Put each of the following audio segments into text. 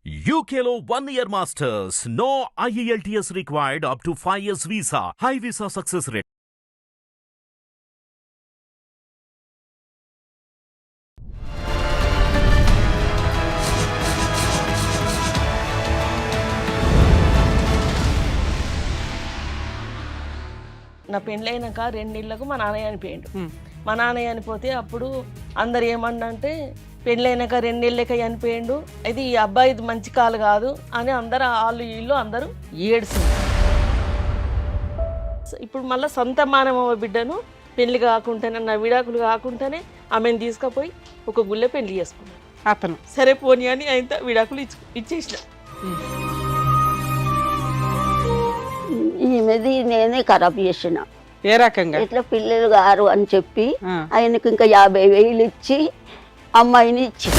UKLO 1 year masters. No IELTS required up to 5 years visa. High visa success rate. నా పెళ్ళైనాక 2 నెలలకు మా నాన్న చనిపోయిండు. మా నాన్న చనిపోతే అప్పుడు అందరు ఏమన్నంటే పెళ్ళైనాక 2 నెలలకే చనిపోయిండు, అయితే ఈ అబ్బాయిది మంచి కాలు కాదు అని అందరు వాళ్ళు వీళ్ళు అందరూ ఏడ్చింది. ఇప్పుడు మళ్ళీ సొంత మానవ బిడ్డను పెళ్లి కాకుండానే నా విడాకులు కాకుండానే ఆమెను తీసుకుపోయి ఒక గుళ్ళె పెళ్లి చేసుకున్నాను. అతను సరే పోనీ అని ఆయన విడాకులు ఇచ్చేసిన. ఈమెది నేనే ఖరాబ్ చేసిన. ఏ రకంగా? ఇట్లా పిల్లలు గారు అని చెప్పి ఆయనకు ఇంకా 50,000 ఇచ్చి అమ్మాయిని ఇచ్చి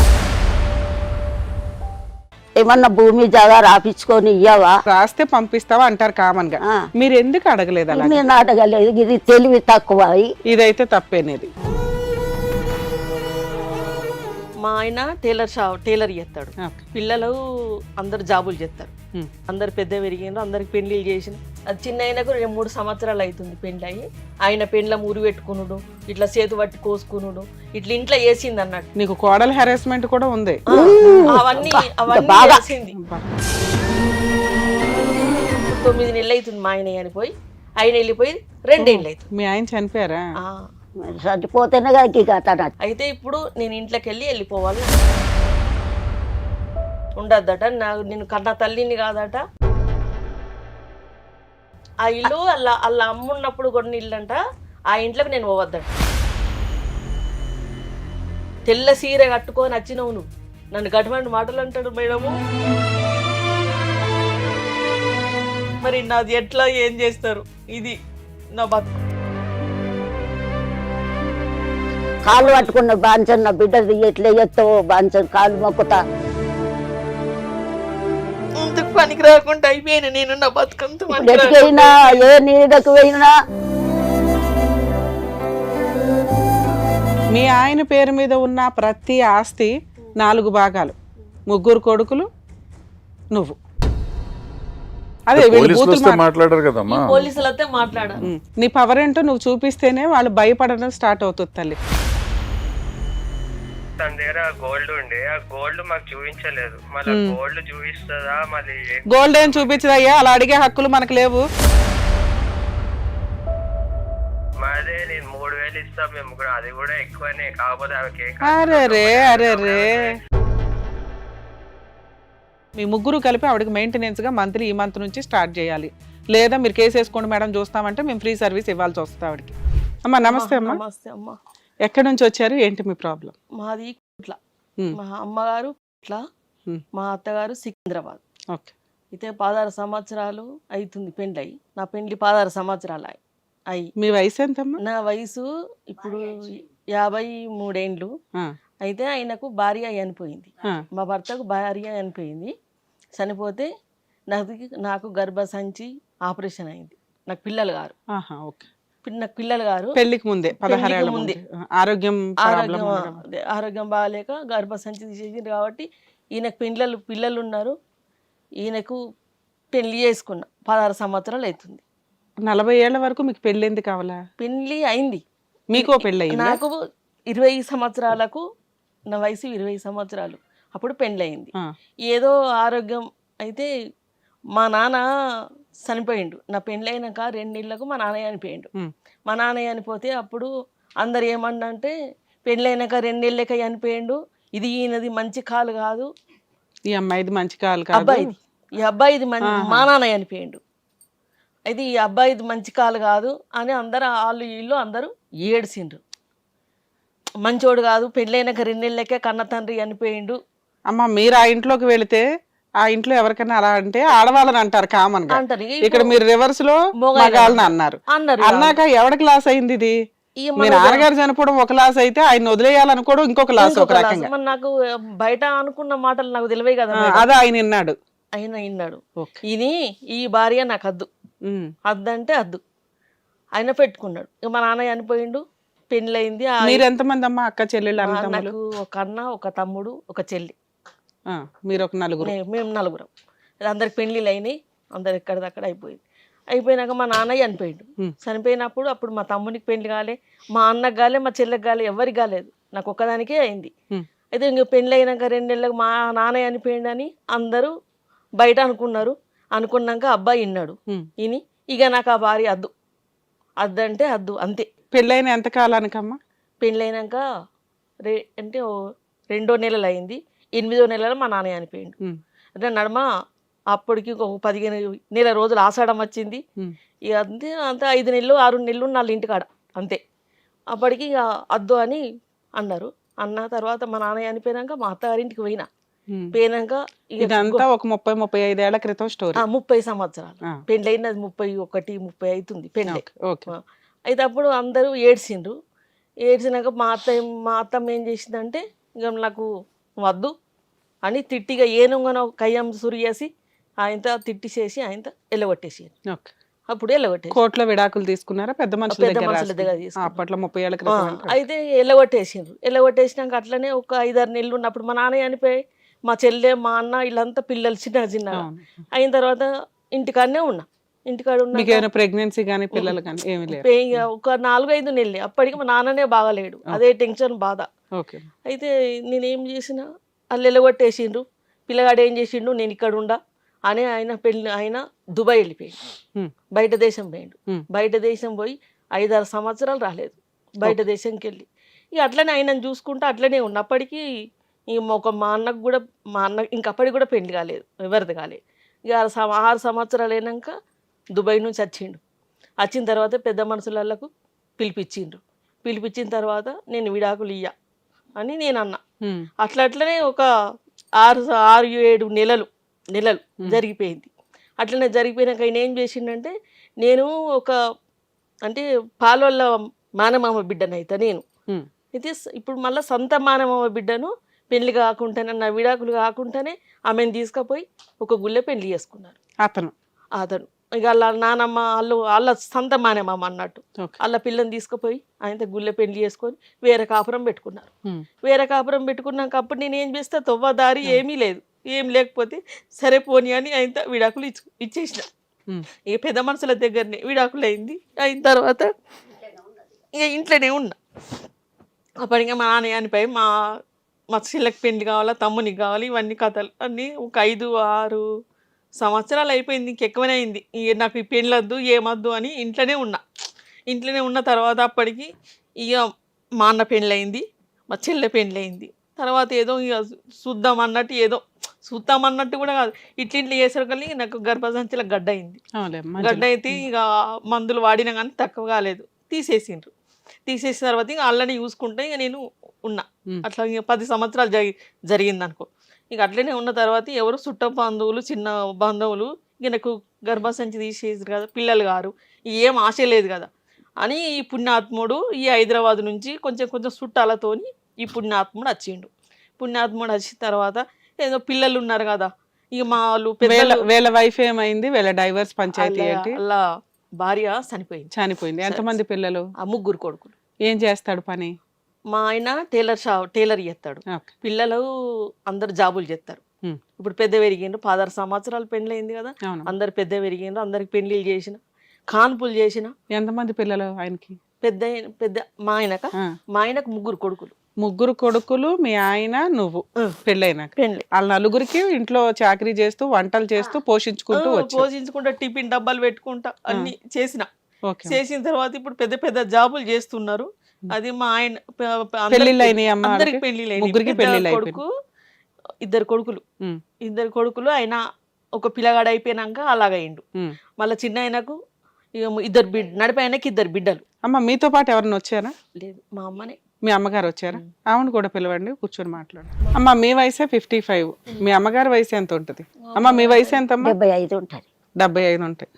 ఏమన్నా భూమి జాగా రాపించుకొని ఇయ్యవా, రాస్తే పంపిస్తావా అంటారు కామన్ గా. మీరు ఎందుకు అడగలేదు అలా? నేను అడగలేదు, ఇది తెలివి తక్కువ. ఇదైతే తప్పేనేది. మా ఆయన టైలర్ చేస్తాడు, పిల్లలు అందరు జాబులు చేస్తారు, అందరు పెద్ద పెరిగిండ్రు, అందరికి పెళ్లిళ్ళు చేసిన. అది చిన్న ఆయనకు 3 సంవత్సరాలు అవుతుంది పెళ్ళి అయ్యి. ఆయన పెండ్ల మురి పెట్టుకునుడు, ఇట్లా చేతు పట్టి కోసుకునుడు, ఇట్లా ఇంట్లో వేసింది అన్నట్టు. నీకు కోడల్ హెరాస్మెంట్ కూడా ఉంది. అవన్నీ చేసింది. 9 నెలలు అవుతుంది మా ఆయన చనిపోయి. ఆయన వెళ్ళిపోయి 2 ఏళ్ళు అవుతుంది. మీ ఆయన చనిపోయారా? చచ్చిపోతేనే అయితే ఇప్పుడు నేను ఇంట్లోకి వెళ్ళిపోవాలి, ఉండద్దట, నేను కన్నా తల్లిని కాదట. ఆ ఇల్లు వాళ్ళ అమ్మున్నప్పుడు కొన్ని ఇల్లంట, ఆ ఇంట్లోకి నేను పోవద్దట. తెల్ల సీర కట్టుకొని వచ్చినవు నువ్వు, నన్ను గటువంటి మాటలు అంటాడు మేడము. మరి నాది ఎట్లా ఏం చేస్తారు? ఇది నా బతుకు. కాళ్ళు పట్టుకున్న బాంచన్, నా బిడ్డది ఎట్లా ఎత్తావో బాంచన్, కాళ్ళు మొక్కుతా. ఇంతకు పనికి రాకుండా అయిపోయినా నేను, నా బతుకంతా ఎటుకైనా ఏ నీడకు పోయినా. మీ ఆయన పేరు మీద ఉన్న ప్రతి ఆస్తి 4 భాగాలు, 3 కొడుకులు, నువ్వు. అదే మాట్లాడారు కదమ్మా, పోలీసులతో మాట్లాడారు. నీ పవర్ ఏంటో నువ్వు చూపిస్తేనే వాళ్ళు భయపడడం స్టార్ట్ అవుతుంది తల్లి. తన దగ్గర గోల్డ్ ఉండే, ఆ గోల్డ్ మాకు చూపించలేదు. మళ్ళీ గోల్డ్ చూపిస్తుందా? మళ్ళీ గోల్డ్ ఏం చూపించదయ్యా, అలా అడిగే హక్కులు మనకు లేవు. మాదే నేను 3,000 ఇస్తాం మేము కూడా, అది కూడా ఎక్కువనే. కాకపోతే ఆమెకి అరే మీ 3 కలిపి ఆవిడకి మెయింటెనెన్స్ గా మంత్లీ ఈ మంత్ నుంచి స్టార్ట్ చేయాలి. లేదా మీరు కేసు వేసుకోండి మేడం చూస్తామంటే మేము ఫ్రీ సర్వీస్ ఇవ్వాల్సి వస్తుంది ఆవిడకి. అమ్మా నమస్తే అమ్మా. నమస్తే అమ్మా. ఎక్కడి నుంచి వచ్చారు, ఏంటి మీ ప్రాబ్లం? మాది ఇట్లా, మా అమ్మగారు ఇట్లా, మా అత్తగారు సికింద్రాబాద్. ఓకే. అయితే 16 సంవత్సరాలు అవుతుంది పెండ్లి అయ్యి. నా పెండ్లి 16 సంవత్సరాలు అయ్యి. మీ వయసు ఎంతమ్మా? నా వయసు ఇప్పుడు 53 ఏండ్లు. అయితే ఆయనకు భార్య చనిపోయింది, మా భర్తకు భార్య చనిపోయింది. చనిపోతే నాకు గర్భసంచి ఆపరేషన్ అయింది. నాకు పిల్లలు గారు, నాకు పిల్లలు గారు పెళ్లికి ముందే 16 ఏళ్ల ముందే ఆరోగ్యం బాగాలేక గర్భసంచి తీసేసింది. కాబట్టి ఈయనకు పిల్లలు ఉన్నారు. ఈయనకు పెళ్లి చేసుకున్నా 16 సంవత్సరాలు అవుతుంది. 40 ఏళ్ల వరకు మీకు పెళ్లి ఎందుకు కావాలా? పెళ్లి అయింది. మీకు పెళ్లి అయింది? నాకు 20 సంవత్సరాలకు, నా వయసు 20 సంవత్సరాలు అప్పుడు పెళ్లి అయింది. ఏదో ఆరోగ్యం అయితే మా నాన్న చనిపోయిండు. నా పెళ్ళి అయినాక 2 నెలలకు మా నాన్న చనిపోయిండు. మా నాన్న చనిపోతే అప్పుడు అందరు ఏమన్నంటే పెళ్ళైనాక 2 నెలలకే చనిపోయిండు, ఇది ఈయనది మంచి కాలు కాదు, ఈ అమ్మాయిది మంచి కాలు కాదు, అబ్బాయిది ఈ అబ్బాయిది మా నాన్న చనిపోయిండు, అయితే ఈ అబ్బాయిది మంచి కాలు కాదు అని అందరు వాళ్ళు వీళ్ళు అందరూ ఏడ్చిండ్రు. మంచోడు కాదు, పెళ్ళైనాక 2 నెలలకే కన్న తండ్రి చనిపోయిండు. అమ్మ మీరు ఆ ఇంట్లోకి వెళితే ఆ ఇంట్లో ఎవరికైనా అలా అంటే ఆడవాళ్ళని అంటారు కామన్ గా. ఇక్కడ మీరు రివర్స్ లో మగాళ్ళని అన్నారు. అన్నాక ఎవరికి లాస్ అయింది ఇది? మీ నాన్నగారు చనిపోవడం ఒక లాస్ అయితే ఆయన వదిలేయాలనుకోవడం ఇంకొక లాస్ ఒక రకంగా. నాకు బయట అనుకున్న మాటలు నాకు తెలివే కదా. అదే ఆయన విన్నాడు. ఇది ఈ భార్య నాకు అద్దంటే అద్దు ఆయన పెట్టుకున్నాడు. ఇక మా నాన్న చనిపోయిండు, పెళ్ళయింది. మీరు ఎంతమంది అమ్మా అక్క చెల్లెళ్ళు? నాకు ఒక అన్న, ఒక తమ్ముడు, ఒక చెల్లి. మీరు ఒక నలుగురు. మేము నలుగురం. అందరికి పెళ్ళిళ్ళు అయినాయి, అందరు ఎక్కడిదక్కడ అయిపోయింది. అయిపోయినాక మా నాన్న చనిపోయిండు. చనిపోయినప్పుడు అప్పుడు మా తమ్మునికి పెళ్లి కాలే, మా అన్నకు కాలే, మా చెల్లెకి కాలే, ఎవరికి కాలేదు, నాకు ఒక్కదానికే అయింది. అయితే ఇంక పెళ్ళి అయినాక 2 నెలలకు మా నాన్న చనిపోయిండు అని అందరూ బయట అనుకున్నారు. అనుకున్నాక అబ్బాయి విన్నాడు. విని ఇక నాకు ఆ భార్య అద్దు అంటే అద్దు అంతే. పెళ్ళైన ఎంత కాలానికమ్మా? పెళ్ళైనాక అంటే 2వ నెలలు అయింది. 8వ నెలలో మా నాన్న చనిపోయిండు. అంటే నడమ అప్పటికి ఒక 15 నెల రోజులు ఆషాఢం వచ్చింది. ఇక అంతే అంతే 5 నెలలు 6 నెలలు వాళ్ళ ఇంటికాడ అంతే. అప్పటికి ఇక అద్దు అని అన్నారు. అన్న తర్వాత మా నాన్న చనిపోయినాక మా అత్తగారింటికి పోయినాక ఇదంతా ఒక 30-35 ఏళ్ల క్రితం స్టోరీ. 30 సంవత్సరాలు పెళ్ళైనది 31, 30 అవుతుంది పెళ్ళి. అయితే అప్పుడు అందరూ ఏడ్చిండ్రు. ఏడ్చినాక మా అత్తమ్మ ఏం చేసిందంటే ఇక నాకు వద్దు అని తిట్టిగా ఏనుగనో కయ్యం సురియేసి ఆయనతో తిట్టిసేసి ఆయనతో ఎల్లగొట్టేసి అప్పుడు ఎల్లగొట్టేసి కోర్టులో విడాకులు తీసుకున్నారా? పెద్ద మనుషుల దగ్గర అప్పట్లో 30 ఏళ్ల క్రితం. అయితే ఎల్లగొట్టేసిండ్రు. ఎల్లగొట్టేసినాక అట్లనే ఒక 5-6 నెలలు ఉన్నప్పుడు మా నాన్న చనిపోయి మా చెల్లె మా అన్న వీళ్ళంతా పిల్లలు చిన్న అయిన తర్వాత ఇంటికాడనే ఉన్నా. ఇంటికాడ ఉన్న ప్రెగ్నెన్సీ కానీ పిల్లలు కానీ ఏమి లేదు. ఒక 4-5 నెలలే. అప్పటికి మా నాన్ననే బాగాలేడు, అదే టెన్షన్ బాధ. అయితే నేనేం చేసిన వాళ్ళు ఎల్లగొట్టేసిండ్రు. పిల్లగాడు ఏం చేసిండు, నేను ఇక్కడ ఉండా అని ఆయన దుబాయ్ వెళ్ళిపోయిండు, బయట దేశం పోయిండు. బయట దేశం పోయి 5-6 సంవత్సరాలు రాలేదు బయట దేశంకి వెళ్ళి. ఇక అట్లనే ఆయనను చూసుకుంటూ అట్లనే ఉన్నా. అప్పటికి మా అన్నకు కూడా ఇంకప్పటికి కూడా పెళ్లి కాలేదు, ఎవరిది కాలేదు. ఇక 6 సంవత్సరాలు అయినాక దుబాయ్ నుంచి వచ్చిండు. వచ్చిన తర్వాత పెద్ద మనుషులకు పిలిపించిన తర్వాత నేను విడాకులు ఇయ్య అని నేను అన్నా. అట్లనే ఒక 6-7 నెలలు జరిగిపోయింది. అట్లనే జరిగిపోయినాక ఆయన ఏం చేసిండంటే, నేను ఒక అంటే పాలవల్ల మానమామ బిడ్డనైతే నేను అయితే ఇప్పుడు మళ్ళీ సొంత మానమామ బిడ్డను పెళ్లి కాకుండానే నా విడాకులు కాకుండానే ఆమెను తీసుకుపోయి ఒక గుళ్ళె పెళ్లి చేసుకున్నారు అతను. ఇక వాళ్ళ నానమ్మ వాళ్ళ సొంత మానమామ అన్నట్టు వాళ్ళ పిల్లని తీసుకుపోయి ఆయనతో గుళ్ళె పెళ్లి చేసుకొని వేరే కాపురం పెట్టుకున్నారు. వేరే కాపురం పెట్టుకున్నాక అప్పుడు నేను ఏం చేస్తా, తొవ్వదారి ఏమీ లేదు, ఏం లేకపోతే సరే పోనీ అని ఆయనతో విడాకులు ఇచ్చేసిన. ఇక పెద్ద మనుషుల దగ్గరనే విడాకులు అయింది. అయిన తర్వాత ఇక ఇంట్లోనే ఉన్నా. అప్పటికే మా నాన్న అనిపోయి మా చెల్లెకి పెళ్లి కావాలా, తమ్మునికి కావాలి, ఇవన్నీ కథలు అన్నీ ఒక 5-6 సంవత్సరాలు అయిపోయింది. ఇంకెక్కువనే అయింది. నాకు ఈ పెళ్ళొద్దు ఏమొద్దు అని ఇంట్లోనే ఉన్న తర్వాత అప్పటికి ఇక మా అన్న పెళ్ళయింది, మా చెల్లె పెళ్ళయింది. తర్వాత ఏదో ఇక చూద్దామన్నట్టు కూడా కాదు, ఇట్లా చేసరికి నాకు గర్భసంచిలో గడ్డ అయింది. గడ్డ అయితే ఇక మందులు వాడినా కానీ తక్కువ కాలేదు, తీసేసిన తర్వాత ఇక అల్లనే చూసుకుంటే ఇక నేను ఉన్నా. అట్లా ఇక 10 సంవత్సరాలు జరిగింది అనుకో. ఇక అట్లనే ఉన్న తర్వాత ఎవరు చుట్ట బంధువులు, చిన్న బంధువులు ఇక నాకు గర్భసంచి తీసేసారు కదా, పిల్లలు గారు, ఏం ఆశ లేదు కదా అని ఈ పుణ్యాత్ముడు ఈ హైదరాబాద్ నుంచి కొంచెం చుట్టాలతోని ఈ పుణ్యాత్ముడు వచ్చిండు. పుణ్యాత్ముడు వచ్చిన తర్వాత ఏదో పిల్లలు ఉన్నారు కదా, ఇక మా వాళ్ళు వీళ్ళ వైఫ్ ఏమైంది, వీళ్ళ డైవర్స్ పంచాయతీ ఏంటి, అలా భార్య చనిపోయింది. ఎంతమంది పిల్లలు? 3 కొడుకులు. ఏం చేస్తాడు పని? మా ఆయన టైలర్ చేస్తాడు, పిల్లలు అందరు జాబులు చేస్తారు. ఇప్పుడు పెద్ద పెరిగిండ్రు, 16 సంవత్సరాలు పెళ్ళయింది కదా, అందరు పెద్ద పెరిగిండ్రు, అందరికి పెళ్లిళ్ళు చేసిన, కాన్పులు చేసిన. ఎంతమంది పిల్లలు ఆయనకి? పెద్ద మా ఆయనకు 3 కొడుకులు. 3 కొడుకులు, మీ ఆయన, నువ్వు పెళ్ళైనాక. వాళ్ళ 4గురికి ఇంట్లో చాకరీ చేస్తూ వంటలు చేస్తూ పోషించుకుంటూ టిఫిన్ డబ్బాలు పెట్టుకుంటా అన్ని చేసిన తర్వాత ఇప్పుడు పెద్ద జాబులు చేస్తున్నారు. అది మా ఆయన అందరికి పెళ్లి కొడుకు, 2 కొడుకులు ఆయన ఒక పిల్లగాడు అయిపోయినాక అలాగైండు. మళ్ళీ చిన్న ఆయనకు నడిపి ఆయనకి 2 బిడ్డలు. అమ్మ మీతో పాటు ఎవరైనా వచ్చారా? లేదు, మా అమ్మనే. మీ అమ్మగారు వచ్చారా? ఆమెను కూడా పిలవండి, కూర్చొని మాట్లాడు. అమ్మ మీ వయసే 55, మీ అమ్మగారి వయసు ఎంత ఉంటుంది? అమ్మ మీ వయసు ఎంత? 75 ఉంటుంది. 75 ఉంటాయి.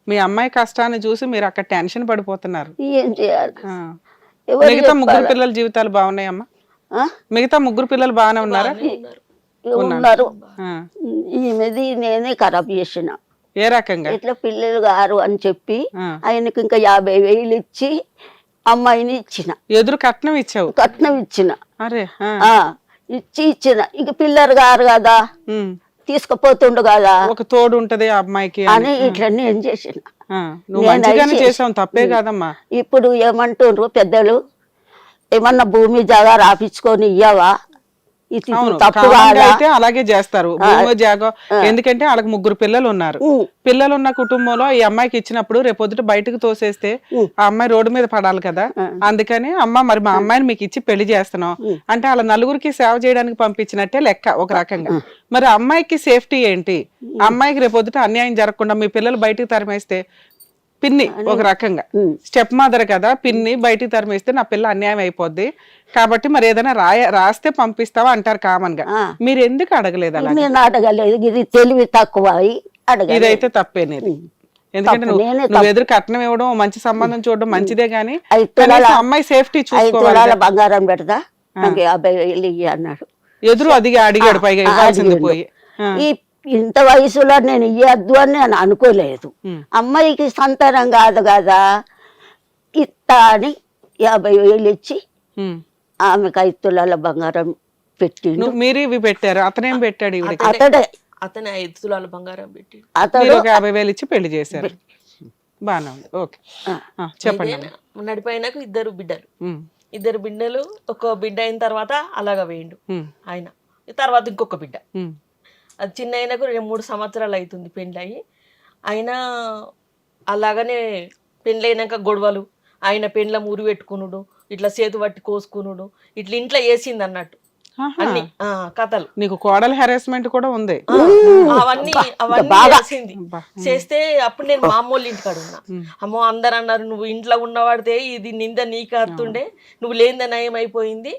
మీ అమ్మాయి కష్టాన్ని చూసి మీరు అక్కడ టెన్షన్ పడిపోతున్నారు. ఏం చేయాలి? మిగతా 3 పిల్లల జీవితాలు బాగున్నాయమ్మా? మిగతా 3 పిల్లలు బాగానే ఉన్నారా? ఉన్నారు. ఈమెది నేనే ఖరాబ్ చేసిన. ఏ రకంగా? ఇట్లా పిల్లలు గారు అని చెప్పి ఆయనకి ఇంకా 50,000 ఇచ్చి అమ్మాయిని ఇచ్చిన. ఎదురు కట్నం ఇచ్చావు? కట్నం ఇచ్చిన. అరే ఇచ్చిన ఇక పిల్లలు గారు కదా ఉమ్. తీసుకుపోతుండు కదా ఒక తోడు ఉంటది ఆ అమ్మాయికి అని ఇట్లా నేను చేసిన. నువ్వు మంచిగానే చేసావు, తప్పే కాదమ్మా. ఇప్పుడు ఏమంటుండ్రు పెద్దలు, ఏమన్నా భూమి జాగా రాపించుకొని ఇయ్యవా, ఇది అవును, తప్పు కామన్గా కాదా? అయితే అలాగే చేస్తారు భూమి జాగో. ఎందుకంటే వాళ్ళకి 3 పిల్లలు ఉన్నారు. పిల్లలు ఉన్న కుటుంబంలో ఈ అమ్మాయికి ఇచ్చినప్పుడు రేపొద్దుట బయటకు తోసేస్తే ఆ అమ్మాయి రోడ్డు మీద పడాలి కదా. అందుకని అమ్మ మరి మా అమ్మాయిని మీకు ఇచ్చి పెళ్లి చేస్తున్నాం అంటే వాళ్ళ నలుగురికి సేవ చేయడానికి పంపించినట్టే లెక్క ఒక రకంగా. మరి అమ్మాయికి సేఫ్టీ ఏంటి? అమ్మాయికి రేపొద్దుట అన్యాయం జరగకుండా మీ పిల్లలు బయటకు తరిమేస్తే పిన్ని ఒక రకంగా స్టెప్ మదర్ కదా, పిన్ని బయటికి తరిమేస్తే నా పిల్ల అన్యాయం అయిపోద్ది కాబట్టి మరి ఏదైనా రాస్తే పంపిస్తావా అంటారు కామన్ గా. మీరు ఎందుకు అడగలేదు అలా? నేను అడగలేదు, ఇది తెలివి తక్కువ అడగలేదు. ఇదైతే తప్పేనేది. ఎందుకంటే నువ్వు ఎదురు కట్నం ఇవ్వడం, మంచి సంబంధం చూడడం మంచిదే గానీ అమ్మాయి సేఫ్టీ 5 తులాల బంగారం పెడతా, నాకు 50,000 ఇయ్యి అన్నాడు. ఎదురు అది అడిగాడు, పైగా ఇవ్వాల్సింది పోయి. ఇంత వయసులో నేను ఇయ్యద్దు అని నేను అనుకోలేదు. అమ్మాయికి సంతానం కాదు కదా ఇత్తా అని 50,000 ఇచ్చి ఆమెకు 5 తులాల బంగారం పెట్టిండు. మీరు ఇవి పెట్టారు, అతనేం పెట్టాడు? అతనే 5 తులాల బంగారం పెట్టి అతను 50,000 ఇచ్చి పెళ్లి చేశారు. బానే ఉంది, ఓకే చెప్పండి. నడిపోయినాక 2 బిడ్డలు, 2 బిడ్డలు. ఒక బిడ్డ అయిన తర్వాత అలాగా వేయండు ఆయన. తర్వాత ఇంకొక బిడ్డ, అది చిన్న ఆయనకు 2-3 సంవత్సరాలు అవుతుంది పెళ్ళయి. అయినా అలాగనే పెళ్ళైనాక గొడవలు, ఆయన పెండ్ల మురి పెట్టుకునుడు, ఇట్లా చేతు పట్టి కోసుకునుడు, ఇట్లా ఇంట్లో వేసింది అన్నట్టు అన్ని కథలు. నీకు కోడల హెరాస్మెంట్ కూడా ఉంది. అవన్నీ చేసింది. చేస్తే అప్పుడు నేను మా అమ్మోళ్ళ ఇంటికాడ ఉన్నా. అమ్మో అందరు అన్నారు, నువ్వు ఇంట్లో ఉన్నవాడితే ఇది నింద నీకు అత్తుండే, నువ్వు లేనిదే నయం అయిపోయింది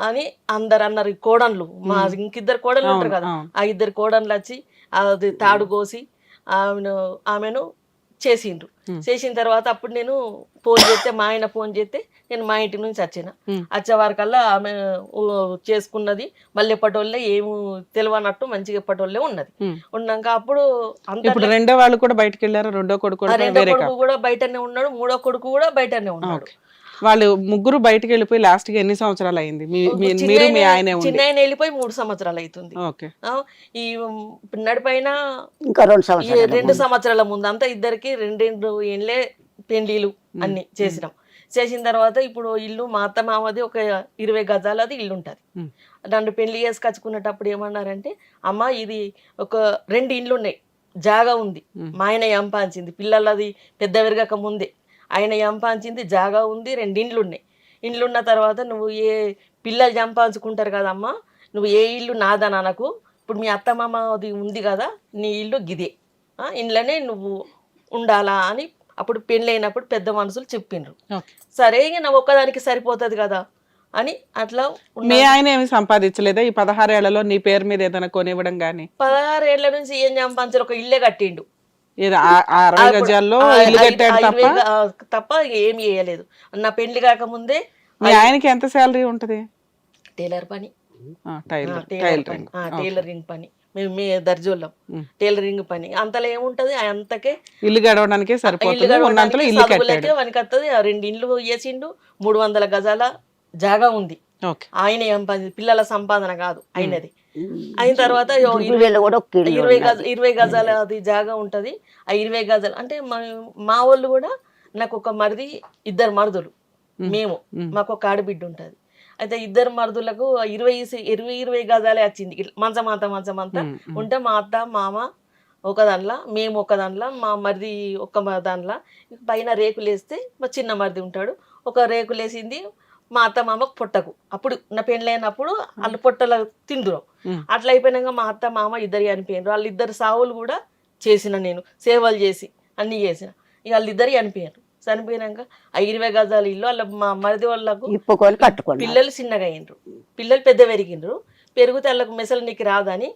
అని అందరు అన్నారు. ఈ కోడన్లు, మా ఇంకిద్దరు కోడన్లు ఉంటారు కదా, ఆ 2 కోడన్లు వచ్చి అది తాడు కోసి ఆమెను చేసిండ్రు. చేసిన తర్వాత అప్పుడు నేను ఫోన్ చేస్తే, మా ఆయన ఫోన్ చేస్తే నేను మా ఇంటి నుంచి వచ్చిన. వచ్చే వారికల్లా ఆమె చేసుకున్నది మళ్ళీ ఎప్పటోళ్ళే ఏమి తెలియనట్టు మంచిగా ఎప్పటోళ్ళే ఉన్నది. ఉన్నాక అప్పుడు అంత రెండో వాళ్ళు కూడా బయటకు వెళ్ళారు. రెండో కొడుకు కూడా బయటనే ఉన్నాడు, 3వ కొడుకు కూడా బయటనే ఉన్నాడు. వాళ్ళు 3 బయటకు వెళ్ళిపోయి లాస్ట్ కి ఎన్ని సంవత్సరాలు అయింది? మీరు మీ ఆయన చిన్న ఆయన వెళ్ళిపోయి 3 సంవత్సరాలు అవుతుంది. ఈ నడిపైన ఇంకా 2 సంవత్సరాల ముందు అంతా ఇద్దరికి 2 ఏళ్ళే పెండ్లీలు అన్ని చేసినాం. చేసిన తర్వాత ఇప్పుడు ఇల్లు మా అత్త మామది ఒక 20 గజాలది ఇల్లు ఉంటుంది. నన్ను పెళ్లి చేసుకొచ్చుకునేటప్పుడు ఏమన్నారంటే, అమ్మ ఇది ఒక 2 ఇండ్లు ఉన్నాయి, జాగా ఉంది, మా ఆయన ఎంపాంచింది, పిల్లలది పెద్ద విరగక ముందే ఆయన ఎంపాంచింది, జాగా ఉంది, 2 ఇండ్లు ఉన్నాయి. ఇండ్లు ఉన్న తర్వాత నువ్వు ఏ పిల్లలు చంపాంచుకుంటారు కదమ్మా, నువ్వు ఏ ఇల్లు నాదని అనకు, ఇప్పుడు మీ అత్తమామ అది ఉంది కదా నీ ఇల్లు గిదే, ఇంట్లోనే నువ్వు ఉండాలా అని అప్పుడు పెళ్ళైనప్పుడు పెద్ద మనుషులు చెప్పిండ్రు. సరే ఇక నా ఒక్కదానికి సరిపోతుంది కదా అని అట్లా. మీ ఆయన ఏమి సంపాదించలేదా ఈ 16 ఏళ్లలో? నీ పేరు మీద ఏదైనా కొనివ్వడం గానీ? 16 ఏళ్ల నుంచి ఏం సంపాదించారు, ఒక ఇల్లే కట్టిండు. 60 గజాల్లో ఇల్లు కట్టాడు తప్ప ఏమి చేయలేదు. నా పెళ్లి కాకముందే. మీ ఆయనకి ఎంత శాలరీ ఉంటది? టైలర్ పని, టైలరింగ్ పని, మేము దర్జోళ్ళం, టైలరింగ్ పని. అంతలో ఏముంటది, అంతకే ఇల్లు గడవడానికే సరిపోతుంది. వానికి వస్తుంది. 2 ఇండ్లు వేసిండు, 300 గజాల జాగా ఉంది. ఆయన పిల్లల సంపాదన కాదు ఆయనది. అయిన తర్వాత 20 గజాల అది జాగా ఉంటది. ఆ 20 గజాలు అంటే మా వాళ్ళు కూడా, నాకు ఒక మరిది, 2 మరుదులు, మేము మాకు ఒక ఆడబిడ్డ ఉంటది. అయితే 2 మరుదులకు 20 గజాలే వచ్చింది. మంచమంతా ఉంటే మా అత్త మామ ఒక దాంట్లో, మేము ఒక దాంట్లో, మా మరిది ఒక దాంట్లో, పైన రేకులు వేస్తే మా చిన్న మరిది ఉంటాడు, ఒక రేకులు వేసింది మా అత్త మామకు పొట్టకు. అప్పుడు నా పెళ్ళైనప్పుడు వాళ్ళు పొట్టలు తిందురు. అట్లా అయిపోయినాక మా అత్త మామ 2 చనిపోయినారు. వాళ్ళు 2 సావులు కూడా చేసిన, నేను సేవలు చేసి అన్ని చేసిన. ఇక వాళ్ళు 2 చనిపోయారు. చనిపోయినాక ఆ 20 గజాల ఇల్లు వాళ్ళ మా మరిది వాళ్ళకు పిల్లలు చిన్నగా అయినరు, పిల్లలు పెద్ద పెరిగిండ్రు. పెరిగితే వాళ్ళకు మెసలు నీకు రాదని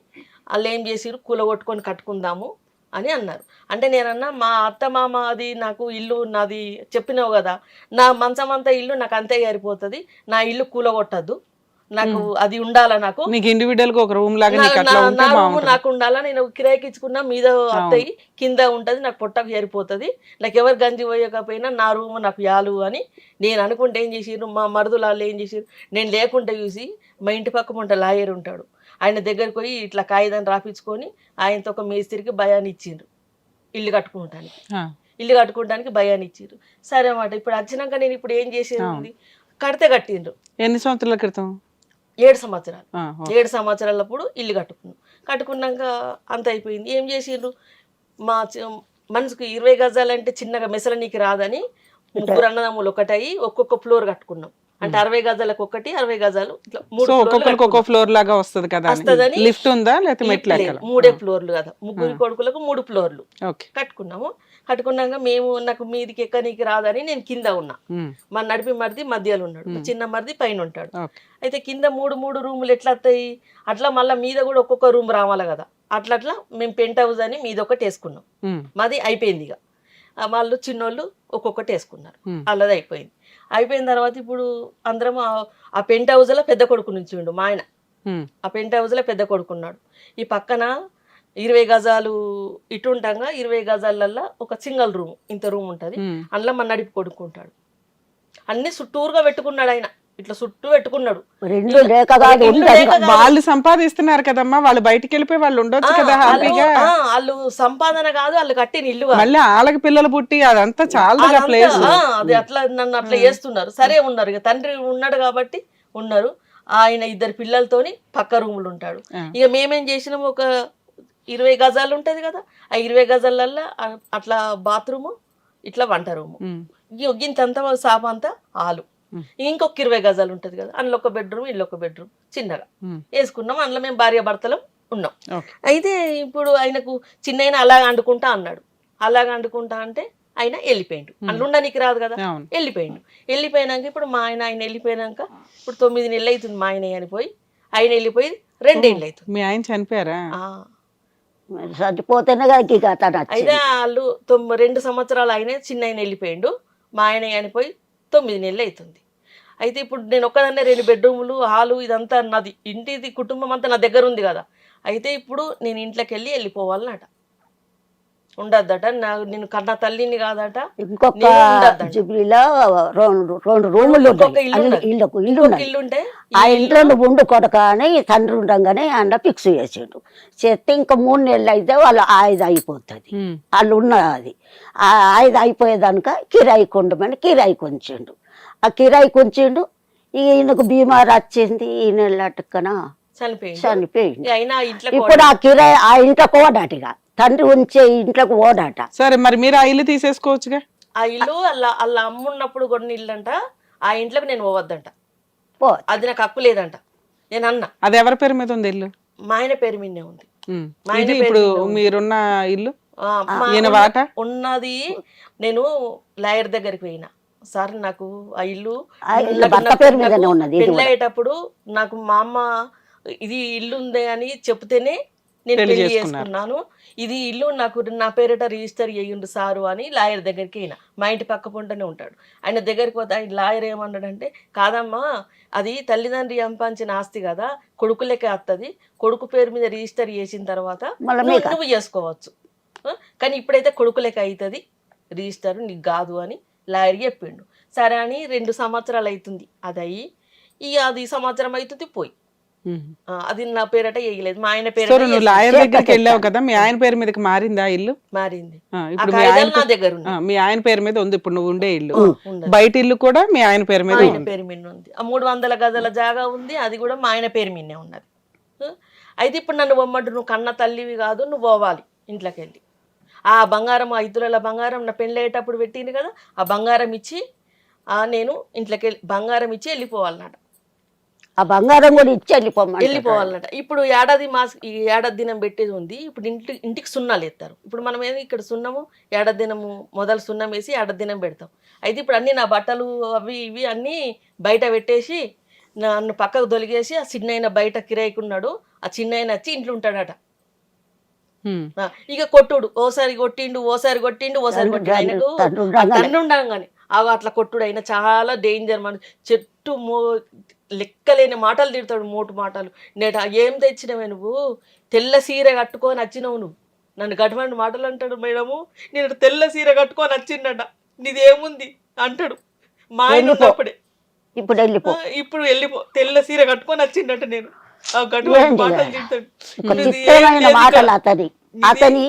వాళ్ళు ఏం చేసిరు, కూలగొట్టుకొని కట్టుకుందాము అని అన్నారు. అంటే నేనన్నా, మా అత్త మామ అది నాకు ఇల్లు నాది చెప్పినావు కదా, నా మంచమంతా ఇల్లు నాకు అంతే సరిపోతుంది, నా ఇల్లు కూలగొట్టద్దు, నాకు అది ఉండాలా, నాకు నీకు ఇండివిడువల్ గా ఒక రూమ్ లాగా నీకు నా- అట్లా నా- ఉంటే నా రూమ్ బాగుంటుంది. నాకు ఉండాలా. నేను కిరాయికి ఇచ్చుకున్నా మీద అత్తయి కింద ఉంటది, నాకు పొట్టకు చేరిపోతుంది, నాకు ఎవరు గంజి పోయకపోయినా నా రూమ్ నాకు యాలు అని నేను అనుకుంటే ఏం చేసిర్రు మా మరుదులు వాళ్ళు ఏం చేసిర్రు, నేను లేకుంటే చూసి మా ఇంటి పక్క ఉంటే లాయర్ ఉంటాడు, ఆయన దగ్గరికి పోయి ఇట్లా కాగితం రాపించుకొని ఆయనతో ఒక మేస్త్రికి భయాన్ని ఇచ్చిండ్రు ఇల్లు కట్టుకుంటానికి. ఆ, ఇల్లు కట్టుకోవడానికి భయాన్ని ఇచ్చిండ్రు. సరే అన్నమాట. ఇప్పుడు వచ్చినాక నేను ఇప్పుడు ఏం చేసేది ఉంది, కడితే కట్టిండ్రు ఎన్ని సంవత్సరాల క్రితం? 7 సంవత్సరాలు. ఆ, 7 సంవత్సరాలప్పుడు ఇల్లు కట్టుకున్నాక అంత అయిపోయింది. ఏం చేసిండ్రు, మా మనసుకు 20 గజాలంటే చిన్నగా మెసలనీకి రాదని ముగ్గురు అన్నదమ్ములు ఒకటయి ఒక్కొక్క ఫ్లోర్ కట్టుకున్నాం. అంటే 60 గజాలకు ఒకటి, 60 గజాలు ఇట్లా 3 సో ఫ్లోర్లు ఒక్కొక్కరికి ఒక్కో ఫ్లోర్ లాగా వస్తుంది కదా? వస్తదని లిఫ్ట్ ఉందా లేకపోతే మెట్లు లేదు, ఎక్కాలా? 3 ఫ్లోర్లు కదా, ముగ్గురు కొడుకులకు 3 ఫ్లోర్లు ఓకే. కట్టుకున్నాము. కట్టుకున్నాక మేము నాకు మీదికి ఎక్కనీకి రాదని నేను కింద ఉన్నా, మా నడిపి మరిది మధ్యలో ఉన్నాడు, మా చిన్న మరిది పైన ఉంటాడు. ఓకే. అయితే కింద 3 రూములు ఎట్లా వస్తాయి, అట్లా మళ్ళీ మీద కూడా ఒక్కొక్క రూమ్ రావాలి కదా, అట్లా మేము పెంట్ హౌస్ అని మీద ఒకటి వేసుకున్నాం. మాది అయిపోయింది. ఇక వాళ్ళు చిన్నోళ్ళు ఒక్కొక్కటి వేసుకున్నారు, అల్లది అయిపోయింది. అయిపోయిన తర్వాత ఇప్పుడు అందరం ఆ పెంట్ హౌస్లో పెద్ద కొడుకు నుంచి ఉండు మా ఆయన, ఆ పెంట్ హౌస్లో పెద్ద కొడుకున్నాడు. ఈ పక్కన 20 గజాలు ఇటు ఉంటాగా 20 గజాలల్లో ఒక సింగిల్ రూమ్, ఇంత రూమ్ ఉంటుంది, అందులో మన నడిపి కొడుకుంటాడు. అన్ని చుట్టూరుగా పెట్టుకున్నాడు ఆయన, ఇట్లా చుట్టూ పెట్టుకున్నాడు. రెండు లేక కాదు ఇల్లు ఉంటది. లేక కాదు. వాళ్ళు సంపాదిస్తున్నారు కదమ్మా, వాళ్ళు బయటికి వెళ్ళిపోయి వాళ్ళు ఉండొచ్చు కదా హ్యాపీగా. వాళ్ళు సంపాదన కాదు, వాళ్ళు కట్టిన ఇల్లు కాదు. మళ్ళీ వాళ్ళకి పిల్లలు పుట్టి అదంతా చాలా అదంతా, ప్లేస్. అది అట్లా నన్ను అట్లా చేస్తున్నారు. సరే ఉన్నారు, ఇక తండ్రి ఉన్నాడు కాబట్టి ఉన్నారు. ఆయన 2 పిల్లలతోని పక్క రూములు ఉంటాడు. ఇక మేమేం చేసినాము, ఒక 20 గజాలు ఉంటది కదా, ఆ 20 గజాలల్లో అట్లా బాత్రూము, ఇట్లా వంట రూము, ఇంతంతా సాప అంతా హాలు, ఇంకొక 20 గజాలు ఉంటది కదా, అందులో ఒక బెడ్రూమ్, ఇల్లు ఒక బెడ్రూమ్ చిన్నగా వేసుకున్నాం. అందులో మేము భార్య భర్తలం ఉన్నాం. అయితే ఇప్పుడు ఆయనకు చిన్న అలాగ అండుకుంటా అన్నాడు. అలాగ అండుకుంటా అంటే ఆయన వెళ్ళిపోయిండు, అందులో ఉండడానికి రాదు కదా, వెళ్ళిపోయినాక ఇప్పుడు మా ఆయన వెళ్ళిపోయినాక ఇప్పుడు 9 నెలలు అవుతుంది మా ఆయన చనిపోయి. ఆయన వెళ్ళిపోయి 2 ఏళ్ళు అవుతుంది. మీ ఆయన చనిపోయారా? చచ్చిపోతేనే అయితే వాళ్ళు 2 సంవత్సరాలు ఆయన చిన్న ఆయన వెళ్ళిపోయిండు, మా ఆయన చనిపోయి 9 నెలలు అవుతుంది. అయితే ఇప్పుడు నేను ఒక్కదాన్నే 2 బెడ్రూములు, హాలు, ఇదంతా నాది, ఇంటిది కుటుంబం అంతా నా దగ్గర ఉంది కదా. అయితే ఇప్పుడు నేను ఇంట్లోకి వెళ్ళిపోవాలన్నట, ఉండద్దట, నేను కన్నా తల్లిని కాదట. ఇంకొక జిబ్లీలో 2 రూములు ఇల్లు ఉంటే ఆ ఇంట్లో నువ్వు ఉండు కొడక అని తండ్రి ఉండగానే అందులో ఫిక్స్ చేసిండు. చేస్తే ఇంకా 3 నెలలు అయితే వాళ్ళు ఆయుధ అయిపోతుంది. వాళ్ళు ఉన్నది ఆ ఆయుధ అయిపోయేదానిక కిరాయి కొండమని కిరాయి కొంచిండు. ఆ కిరాయి కొంచిండు. ఈయనకు బీమారు వచ్చింది, ఈ నెలటక్కన చనిపోయింది. ఇప్పుడు ఆ కిరాయి ఆ ఇంట్లోకి ఓడాటిగా, తండ్రి ఉంచే ఇంట్లోకి ఓడాట. సరే మరి మీరు ఆ ఇల్లు తీసేసుకోవచ్చుగా. ఆ ఇల్లు వాళ్ళ అమ్మున్నప్పుడు కొన్ని ఇల్లు అంట, ఆ ఇంట్లోకి నేను పోవద్దంట, అది నాకు హక్కు లేదంట. నేను అన్నా, అది ఎవరి పేరు మీద ఉంది ఇల్లు? మా ఆయన పేరు మీదే ఉంది. ఇది ఇప్పుడు మీరున్న ఇల్లు ఉన్నది. నేను లాయర్ దగ్గరికి పోయినా, సార్ నాకు ఆ ఇల్లు పెళ్ళయ్యేటప్పుడు నాకు మా అమ్మ ఇది ఇల్లు ఉంది అని చెప్తేనే నేను పెళ్లి చేసుకున్నాను, ఇది ఇల్లు నాకు నా పేరిట రిజిస్టర్ చేయండి సారు అని లాయర్ దగ్గరికి అయినా. మా ఇంటి పక్క పొంటనే ఉంటాడు. ఆయన దగ్గరికి పోతే ఆయన లాయర్ ఏమన్నాడంటే, కాదమ్మా అది తల్లిదండ్రి సంపాదించిన ఆస్తి కదా, కొడుకులకే వస్తుంది, కొడుకు పేరు మీద రిజిస్టర్ చేసిన తర్వాత నువ్వు చేసుకోవచ్చు, కానీ ఇప్పుడైతే కొడుకులకే అవుతుంది రిజిస్టర్, నీకు కాదు అని లాయర్ చెప్పిండు. సరే అని 2 సంవత్సరాలు అవుతుంది అది అయ్యి. ఇక అది సంవత్సరం అవుతుంది పోయి, అది నా పేరట వేయలేదు, మా ఆయన పేరు. లాయర్ దగ్గరికి వెళ్ళావు కదా, మీ ఆయన పేరు మీదకి మారిందా ఇల్లు? మారింది. ఇప్పుడు నా దగ్గర మీ ఆయన పేరు మీద ఉంది ఇప్పుడు నువ్వు ఉండే ఇల్లు. బయట ఇల్లు కూడా మీ ఆయన పేరు మీద ఉంది. 300 గజాల జాగా ఉంది, అది కూడా మా ఆయన పేరు మీదనే ఉన్నది. అయితే ఇప్పుడు నన్ను బొమ్మంటు, నువ్వు కన్న తల్లివి కాదు, నువ్వు పోవాలి ఇంట్లోకి వెళ్ళి. ఆ బంగారం 5 తులాల బంగారం నా పెళ్ళి అయ్యేటప్పుడు పెట్టింది కదా, ఆ బంగారం ఇచ్చి నేను ఇంట్లోకి వెళ్ళి బంగారం ఇచ్చి వెళ్ళిపోవాలన్నట. ఆ బంగారం కూడా ఇచ్చి వెళ్ళిపోవాలన్నట. ఇప్పుడు ఈ ఏడాది దినం పెట్టేది ఉంది. ఇప్పుడు ఇంటికి సున్నాలు ఎత్తారు. ఇప్పుడు మనం ఏది ఇక్కడ సున్నము ఏడాది దినము మొదలు సున్నం వేసి ఏడాది దినం పెడతాం. అయితే ఇప్పుడు అన్ని నా బట్టలు అవి ఇవి అన్నీ బయట పెట్టేసి నన్ను పక్కకు తొలిగేసి ఆ చిన్న బయట కిరాయికున్నాడు, ఆ చిన్న వచ్చి ఇంట్లో ఉంటాడట. ఇక కొట్టుడు, ఓసారి కొట్టిండు ఓసారి కొట్టిండు ఆయనకు తండ్రి ఉండగానే అట్లా కొట్టుడు అయినా చాలా డేంజర్. మన చెట్టు లెక్కలేని మాటలు తిడతాడు, మోటు మాటలు. నేట ఏం తెచ్చినవే నువ్వు, తెల్ల సీర కట్టుకొని వచ్చినావు నువ్వు, నన్ను గటువంటి మాటలు అంటాడు. మేడము నేను తెల్ల సీర కట్టుకొని వచ్చిండట, నీదేముంది అంటాడు. మా ఆయన ఉన్నప్పుడే, ఇప్పుడు వెళ్ళిపో, ఇప్పుడు వెళ్ళిపో, తెల్ల సీర కట్టుకొని వచ్చిండట. నేను ఆ గటువంటి మాటలు తిడతాడు. ఒక చిత్రమైన మాటలు అతని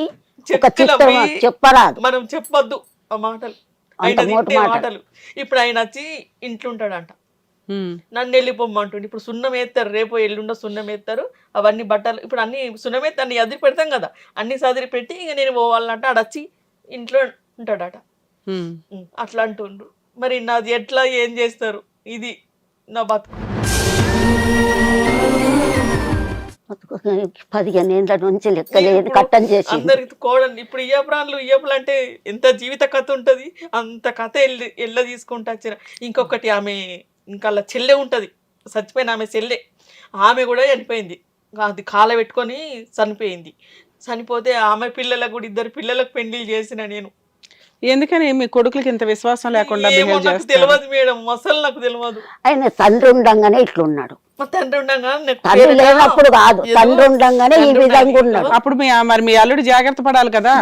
ఒక చిత్రం చెప్పరాదు, మనం చెప్పొద్దు ఆ మాటలు, ఆయన తిట్టే మాటలు. ఇప్పుడు ఆయన వచ్చి ఇంట్లో ఉంటాడంట, నన్ను వెళ్ళిపోమ్మంటుండే. ఇప్పుడు సున్నం వేస్తారు, రేపు ఎల్లుండో సున్నం వేస్తారు. అవన్నీ బట్టలు ఇప్పుడు అన్ని సున్నం వేస్తే అన్ని అదిరి పెడతాం కదా, అన్ని సదిరి పెట్టి ఇక నేను పోవాలంటే ఆడొచ్చి ఇంట్లో ఉంటాడట. అట్లా అంటుండ్రు. మరి నాది ఎట్లా, ఏం చేస్తారు? ఇది నా బతుకు. 15 ఏళ్ళ నుంచి లెక్కలేదు కట్టం చేసి అందరికి కోడండి. ఇప్పుడు ఇయ్యపులు అంటే ఎంత జీవిత కథ ఉంటది, అంత కథ ఎల్ల తీసుకుంటా వచ్చిన. ఇంకొకటి ఆమె ఇంకా అలా చెల్లె ఉంటది, చచ్చిపోయిన ఆమె చెల్లె, ఆమె కూడా చనిపోయింది. అది కాల పెట్టుకొని చనిపోయింది. చనిపోతే ఆమె పిల్లలకు కూడా 2 పిల్లలకు పెళ్లి చేసిన నేను. ఎందుకని మీ కొడుకులకి ఇంత విశ్వాసం లేకుండా నాకు తెలియదు మేడం, అసలు నాకు తెలియదు. ఆయన తండ్రి ఉండంగానే ఇట్లున్నాడు, మా తండ్రి ఉండగా తండ్రి లేనప్పుడు కాదు, తండ్రి ఉండంగానే ఈ విధంగా ఉన్నాడు. అప్పుడు మరి మీ అల్లుడు జాగ్రత్త పడాలి కదా,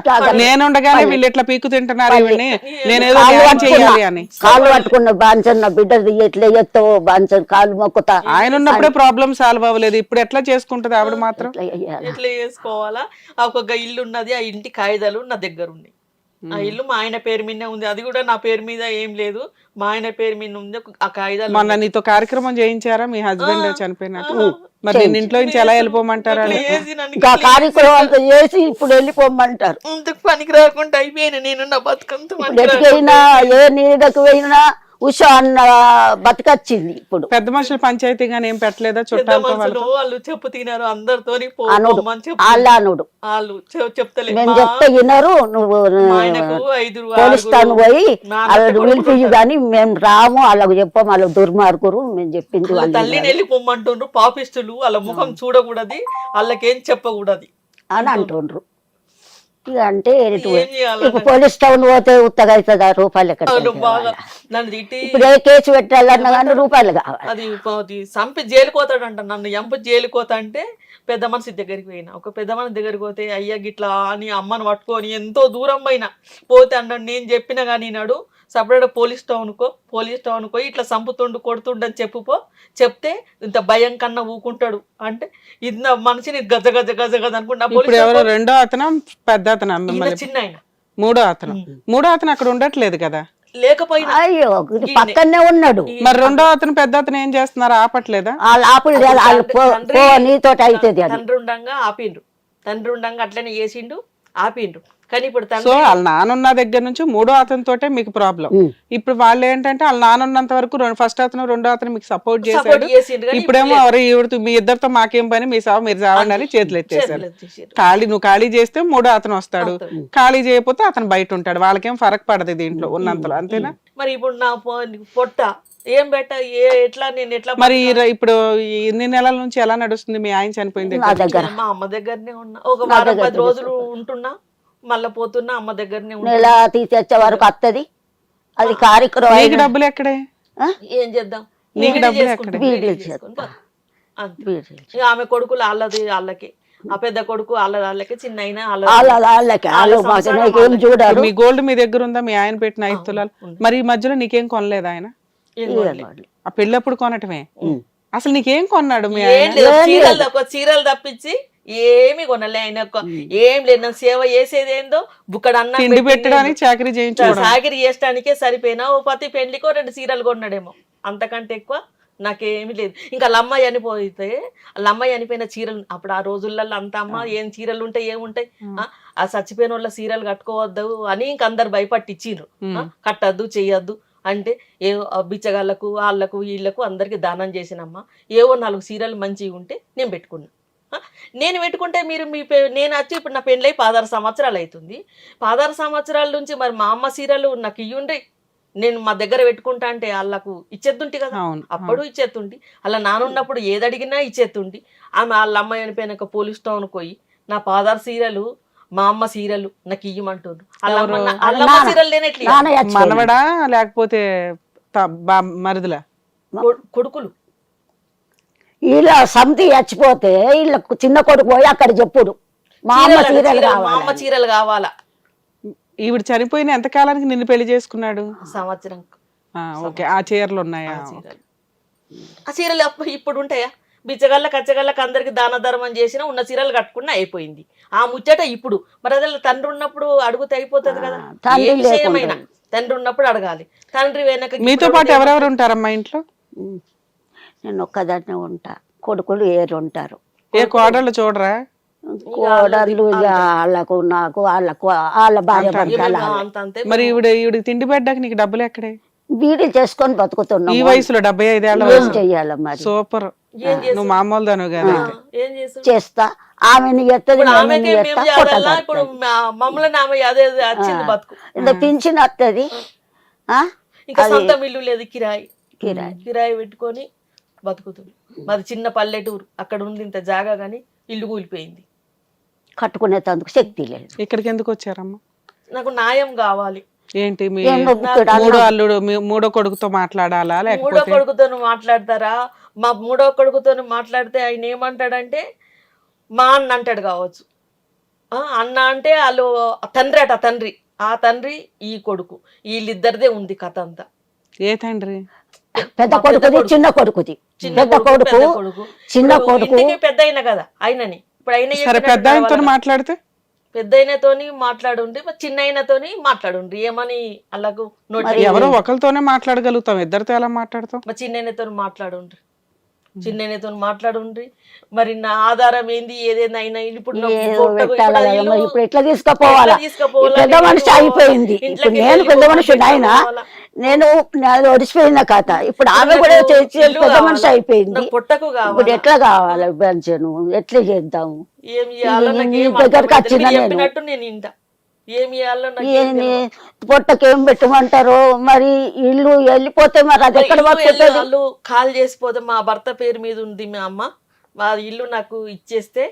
నేనుండగానే వీళ్ళు ఎట్లా పీకు తింటున్నారు, ఇవన్నీ నేనేదో చేయాలి అని. కాళ్ళు పట్టుకున్న బాంచన్న బిడ్డ ఎట్లా ఎత్తావో బాంచన్ కాళ్ళు మొక్కుతా. ఆయన ఉన్నప్పుడే ప్రాబ్లం సాల్వ్ అవ్వలేదు, ఇప్పుడు ఎట్లా చేసుకుంటది ఆవిడ మాత్రం? ఎట్లా చేసుకోవాలా? ఒక ఇల్లు ఉన్నది, ఆ ఇంటి కాగితాలు నా దగ్గర ఉన్నాయి. ఆ ఇల్లు మా ఆయన పేరు మీద ఉంది, అది కూడా నా పేరు మీద ఏం లేదు, మా ఆయన పేరు మీద ఉంది ఆ కాగితాలు. మొన్న నీతో కార్యక్రమం చేయించారా మీ హస్బెండ్ చనిపోయినట్టు? మరి నేను ఇంట్లో నుంచి ఎలా వెళ్ళిపోమంటారా? కార్యక్రమం అంతా చేసి ఇప్పుడు వెళ్ళిపోమంటారు. పనికి రాకుండా అయిపోయినా నేను, నా బతుకంతా ఎటుకైనా ఏ నీడకు పోయినా ఉషా అన్న బతికొచ్చింది. ఇప్పుడు పెద్ద మనుషులు పంచాయతీ గానీ ఏం పెట్టలేదా? చుట్టాలతో వాళ్ళు చెప్పు తినారు, అందరితోని వాళ్ళు చెప్తలేదు. మేము చెప్తే వినరు, నువ్వు పోలీస్ తాను పోయి వాళ్ళకి పిలిపి కానీ మేము రాము, వాళ్ళకు చెప్పాము, వాళ్ళకి దుర్మార్గురు, మేము చెప్పింది తల్లిని వెళ్ళిపోమ్మంటుండ్రు. పాపిస్తులు వాళ్ళ ముఖం చూడకూడదు, వాళ్ళకేం చెప్పకూడదు అని అంటుండ్రు. ఇక అంటే ఇప్పుడు పోలీస్ టౌన్ పోతే ఉత్తగా అవుతుంది, రూపాయలు ఎక్కడ ఇప్పుడు ఏ కేసు పెట్టాలన్నా కానీ రూపాయలు కావాలి. అది చంపి జైలుకోతాడంట, నన్ను ఎంపి జైలుకోతా అంటే పెద్ద మనిషి దగ్గరికి పోయినా. ఒక పెద్ద మనిషి దగ్గరికి పోతే అయ్యా గిట్లా అని అమ్మను పట్టుకొని ఎంతో దూరం పోయినా. పోతే అన్నాడు, నేను చెప్పినా కానీ నాడు సపరేట్ పోలీస్ టౌన్కో ఇట్లా చంపుతుండు కొడుతుండని చెప్తే ఇంత భయం కన్నా ఊకుంటాడు అంటే ఇది నా మనిషిని గజ గజ గజ గజ అనుకుంటా. రెండో అతను పెద్ద అతను చిన్న ఆయన, మూడో అతను అక్కడ ఉండట్లేదు కదా, లేకపోయినా అయ్యో పక్కనే ఉన్నాడు. మరి రెండో అతను పెద్ద అతను ఏం చేస్తున్నారు? ఆపట్లేదా? నీతో అవుతుంది. తండ్రి ఉండంగా అట్లనే చేసిండు, ఆపిండు. కానీ ఇప్పుడు సో వాళ్ళ నానున్న దగ్గర నుంచి మూడో అతనితోటే మీకు ప్రాబ్లం. ఇప్పుడు వాళ్ళు ఏంటంటే వాళ్ళ నానున్నంత వరకు ఫస్ట్ అతను రెండో అతను మీకు సపోర్ట్ చేశాడు. ఇప్పుడేమో మీ ఇద్దరితో మాకేం పని, మీ సావు మీరు చావండి అని చేతులు ఎత్తేసారు. నువ్వు ఖాళీ చేస్తే మూడో అతను వస్తాడు, ఖాళీ చేయకపోతే అతను బయట ఉంటాడు. వాళ్ళకేం ఫరక్ పడదు దీంట్లో ఉన్నంతలో, అంతేనా? మరి ఇప్పుడు నా పొట్ట ఏం బెట్ట ఎట్లా నేను ఎట్లా మరి ఇప్పుడు ఎన్ని నెలల నుంచి ఎలా నడుస్తుంది? మీ ఆయన చనిపోయింది మా అమ్మ దగ్గరనే ఉన్నా, ఒక వారం 10 రోజులు ఉంటున్నా, మళ్ళా పోతున్నా అమ్మ దగ్గరనే నెల తీసేచ్చే వరకు వస్తుంది. అది కార్యక్రమం. డబ్బులు ఎక్కడే? ఏం చేద్దాం, ఆమె కొడుకులు వాళ్ళకి, ఆ పెద్ద కొడుకు వాళ్ళకి, చిన్న అయినా చూడాలి. మీ గోల్డ్ మీ దగ్గర ఉందా? మీ ఆయన పెట్టిన 5 తులాలు. మరి ఈ మధ్యలో నీకేం కొనలేదు ఆయన? ఆ పెళ్ళప్పుడు కొనటమే. అసలు నీకేం కొన్నాడు మీ ఆయన? చీరలు తప్పించి ఏమి కొనలే ఆయన. ఏం లేదు, సేవ చేసేది ఏందో బుక్కడు అన్నం తిండి పెట్టడానికి చాకరీ చేయడానికే సరిపోయినా. ఓ పతి పెళ్లికో 2 చీరలు కొన్నాడేమో, అంతకంటే ఎక్కువ నాకేమి లేదు. ఇంకా వాళ్ళ అమ్మాయి చనిపోతే వాళ్ళ అమ్మాయి చనిపోయిన చీరలు అప్పుడు ఆ రోజులలో అంత అమ్మ ఏం చీరలు ఉంటాయి, ఏముంటాయి, ఆ చచ్చిపోయిన వాళ్ళ చీరలు కట్టుకోవద్దు అని ఇంక అందరు భయపట్టి ఇచ్చిర్రు. కట్టద్దు చెయ్యొద్దు అంటే బిచ్చగాళ్ళకు వాళ్ళకు వీళ్ళకు అందరికి దానం చేసినమ్మా. ఏవో 4 చీరలు మంచిగా ఉంటే నేను పెట్టుకున్నా. నేను పెట్టుకుంటే మీరు నేను వచ్చి ఇప్పుడు నా పెళ్ళై 16 సంవత్సరాలు అవుతుంది. 16 సంవత్సరాల నుంచి మరి మా అమ్మ చీరలు నాకు ఇయ్యుండ్రి, నేను మా దగ్గర పెట్టుకుంటా అంటే వాళ్ళకు ఇచ్చేద్దుంటి కదా, అప్పుడు ఇచ్చేద్దుంటి. అలా నానున్నప్పుడు ఏది అడిగినా ఇచ్చేద్దుంటి. ఆమె వాళ్ళ అమ్మాయి అనిపోయినాక పోలీస్ టౌన్ పోయి నా 16 చీరలు మా అమ్మ చీరలు నాకు ఇయ్యమంటుండ్రు. మనవడా లేకపోతే మరుదులా? కొడుకులు వీళ్ళ సమితి చచ్చిపోతే వీళ్ళకు చిన్న కొడుకు పోయి అక్కడ చెప్పుడు మా అమ్మ చీరలు మా అమ్మ కావాలి. చీరలు కావాలా. ఈవిడ చనిపోయిన ఎంత కాలానికి నిన్ను పెళ్లి చేసుకున్నాడు? సంవత్సరం ఓకే, ఆ చీరలు ఉన్నాయా? చీరలు. ఆ చీరలు ఇప్పుడు ఉంటాయా? బిచ్చగళ్ళకి కచ్చగళ్ళకి అందరికి దాన ధర్మం చేసినా ఉన్న చీరలు కట్టుకున్నా అయిపోయింది. ఆ ముచ్చట ఇప్పుడు మరి అదే తండ్రి ఉన్నప్పుడు అడుగుతే అయిపోతుంది కదా. తండ్రి ఏ విషయమైనా లేకుండా. తండ్రి ఉన్నప్పుడు అడగాలి. తండ్రి వెనక మీతో పాటు ఎవరెవరు ఉంటారమ్మా ఇంట్లో? నేను ఒక్కదాన్నే ఉంటా, కొడుకులు ఏరు ఉంటారు. ఏ కోడళ్ళు చూడరా? కోడళ్ళు ఇక వాళ్ళకు నాకు వాళ్ళ భార్య భర్తలు అంత అంతే. మరి ఈవిడ తిండి పెట్టడానికి నీకు డబ్బులు ఎక్కడే? బీడీ చేసుకొని బతుకుతున్నాం. ఈ వయసులో 75 ఏళ్ళ ఏం వయసు. చెయ్యాలి మరి? సూపర్. ఏం చేసు నువ్వు మామూలు దాను కదా. ఏం చేసు చేస్తా, ఆమెని ఎత్తది, ఇప్పుడు ఆమెని ఆమెకే మేము ఎత్తా, చేయాలా? ఇప్పుడు మమ్మల్ని ఆమె అదే వచ్చింది బతుకు. ఇంత పింఛన్ వస్తుంది. ఇంకా సొంతం ఇల్లు లేదు, కిరాయి కిరాయి. కిరాయి పెట్టుకొని బతుకుతుంది. మాది చిన్న పల్లెటూరు, అక్కడ ఉంది ఇంత జాగా గానీ ఇల్లు కూలిపోయింది. కట్టుకునేందుకు శక్తి లేదు. ఇక్కడికి ఎందుకు వచ్చారమ్మా? నాకు న్యాయం కావాలి. ఏంటి మీ ఇక్కడ మూడో అల్లుడు మూడో కొడుకుతో మాట్లాడాలా మూడో లేకపోతే? కొడుకుతో మాట్లాడతారా? మా మూడో కొడుకుతో మాట్లాడితే ఆయన ఏమంటాడంటే మా అన్న అంటాడు కావచ్చు. అన్న అంటే వాళ్ళు తండ్రి అట, తండ్రి ఆ తండ్రి ఈ కొడుకు, వీళ్ళిద్దరిదే ఉంది కథ అంతా. ఏ తండ్రి? పెద్ద కొడుకుది చిన్న కొడుకుది. పెద్ద కొడుకు చిన్న కొడుకు పెద్ద అయిన కదా ఆయనని. ఇప్పుడు ఆయన సరే, పెద్ద ఆయనతో మాట్లాడితే పెద్ద అయినతోని మాట్లాడుండ్రి, చిన్న అయినతోని మాట్లాడుండ్రి. ఏమని అలాగూ నోటి ఎవరో ఒకరితోనే మాట్లాడగలుగుతాం, ఇద్దరితో ఎలా మాట్లాడతాం? మా చిన్నతో మాట్లాడుండ్రి, చిన్నతో మాట్లాడుండ్రి. మరి నా ఆధారం ఏంది ఏదైనా అయినా ఇప్పుడు నాకు ఏదో పొట్టకు పెట్టాలి కదా ఇల్లు మరి. ఇప్పుడు ఎట్లా తీసుకుపోవాలా? ఎట్లా తీసుకుపోవాలా? పెద్ద మనిషి అయిపోయింది. ఇప్పుడు ఇంట్లోకి నేను వెళ్ళి పెద్ద మనిషి ఆయన, పోవాలా? నేను నాది ఒడిసిపోయిన కథ. ఇప్పుడు ఆమె కూడా చేసి ఇల్లు పెద్ద కావాలా? మనిషి అయిపోయింది. నాకు పొట్టకు ఇప్పుడు కావాలి. ఎట్లా కావాలి? పెన్షన్ ఎట్లా చేద్దాము? ఏం చేయాలో నాకు నీ ఏం దగ్గరకు అర్థమైతే వచ్చిన మీరు నేను. చెప్పినట్టు నేను ఇంట. ఏం చేయాలో నాకు ఏం ఏంది తెలియదు. పొట్టకేం పెట్టమంటారో మరి. ఇల్లు వెళ్ళిపోతే మరి అది ఎక్కడ ఇల్లు బతుకుతుంది? వాళ్ళు కాల్ చేసిపోతే మా భర్త పేరు మీద ఉంది మా అమ్మ, మా ఇల్లు నాకు ఇచ్చేస్తే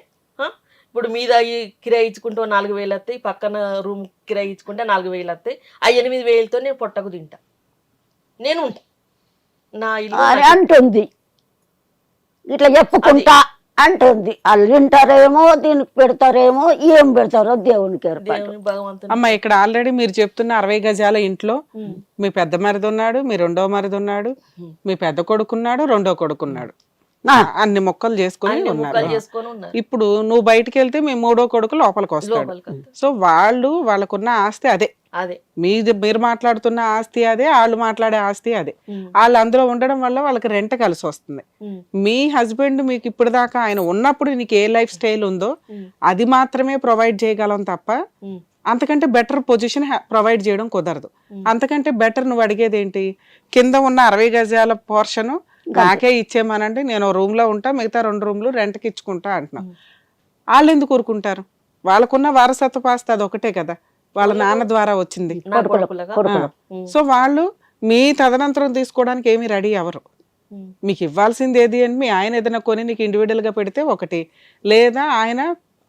ఇప్పుడు మీద ఈ కిరాయి ఇచ్చుకుంటూ 4,000 వస్తాయి, పక్కన రూమ్ కిరాయి ఇచ్చుకుంటే 4,000 వస్తాయి. ఆ 8,000తో నేను పొట్టకు తింటా, నేను ఉంటా. నా ఇల్లు అని నాకు అంటుంది. ఇట్లా చెప్పుకుంటా అంటుంది. వాళ్ళు వింటారేమో, దీనికి పెడతారేమో, ఏం పెడతారో దేవునికి ఏర్పాటు. దేవుని భగవంతుని అమ్మ, ఇక్కడ ఆల్రెడీ మీరు చెప్తున్న 60 గజాల ఇంట్లో మీ పెద్ద మరిది ఉన్నాడు, మీ రెండో మరిది ఉన్నాడు, మీ పెద్ద కొడుకున్నాడు, రెండో కొడుకున్నాడు. అన్ని మొక్కలు చేసుకుని ముక్కలు ఉన్నారు. చేసుకొని ఉన్నారు. ఇప్పుడు నువ్వు బయటికి వెళ్తే మీ మూడో కొడుకు లోపలికి వస్తాడు. లోపలికి వస్తాడు. సో వాళ్ళకున్న ఆస్తి అదే, అదే మీరు మాట్లాడుతున్న ఆస్తి అదే, వాళ్ళు మాట్లాడే ఆస్తి అదే. వాళ్ళు అందులో ఉండడం వల్ల వాళ్ళకి రెంట్ కలిసి వస్తుంది. మీ హస్బెండ్ మీకు ఇప్పుడు దాకా ఆయన ఉన్నప్పుడు నీకు ఏ లైఫ్ స్టైల్ ఉందో అది మాత్రమే ప్రొవైడ్ చేయగలం తప్ప అంతకంటే బెటర్ పొజిషన్ ప్రొవైడ్ చేయడం కుదరదు. అంతకంటే బెటర్ నువ్వు అడిగేది ఏంటి? కింద ఉన్న 60 గజాల పోర్షన్ నాకే ఇచ్చేమనండి, నేను రూమ్ లో ఉంటా, మిగతా 2 రూమ్లు రెంట్కి ఇచ్చుకుంటా అంటున్నావు. వాళ్ళు ఎందుకు కోరుకుంటారు? వాళ్ళకున్న వారసత్వ ఆస్తి అది ఒకటే కదా, వాళ్ళ నాన్న ద్వారా వచ్చింది. నా కొడుకులుగా. సో వాళ్ళు మీ తదనంతరం తీసుకోవడానికి ఏమీ రెడీ అవ్వరు. మీకు ఇవ్వాల్సింది ఏది అని మీ ఆయన ఏదైనా కొని నీకు ఇండివిజువల్ గా పెడితే ఒకటి, లేదా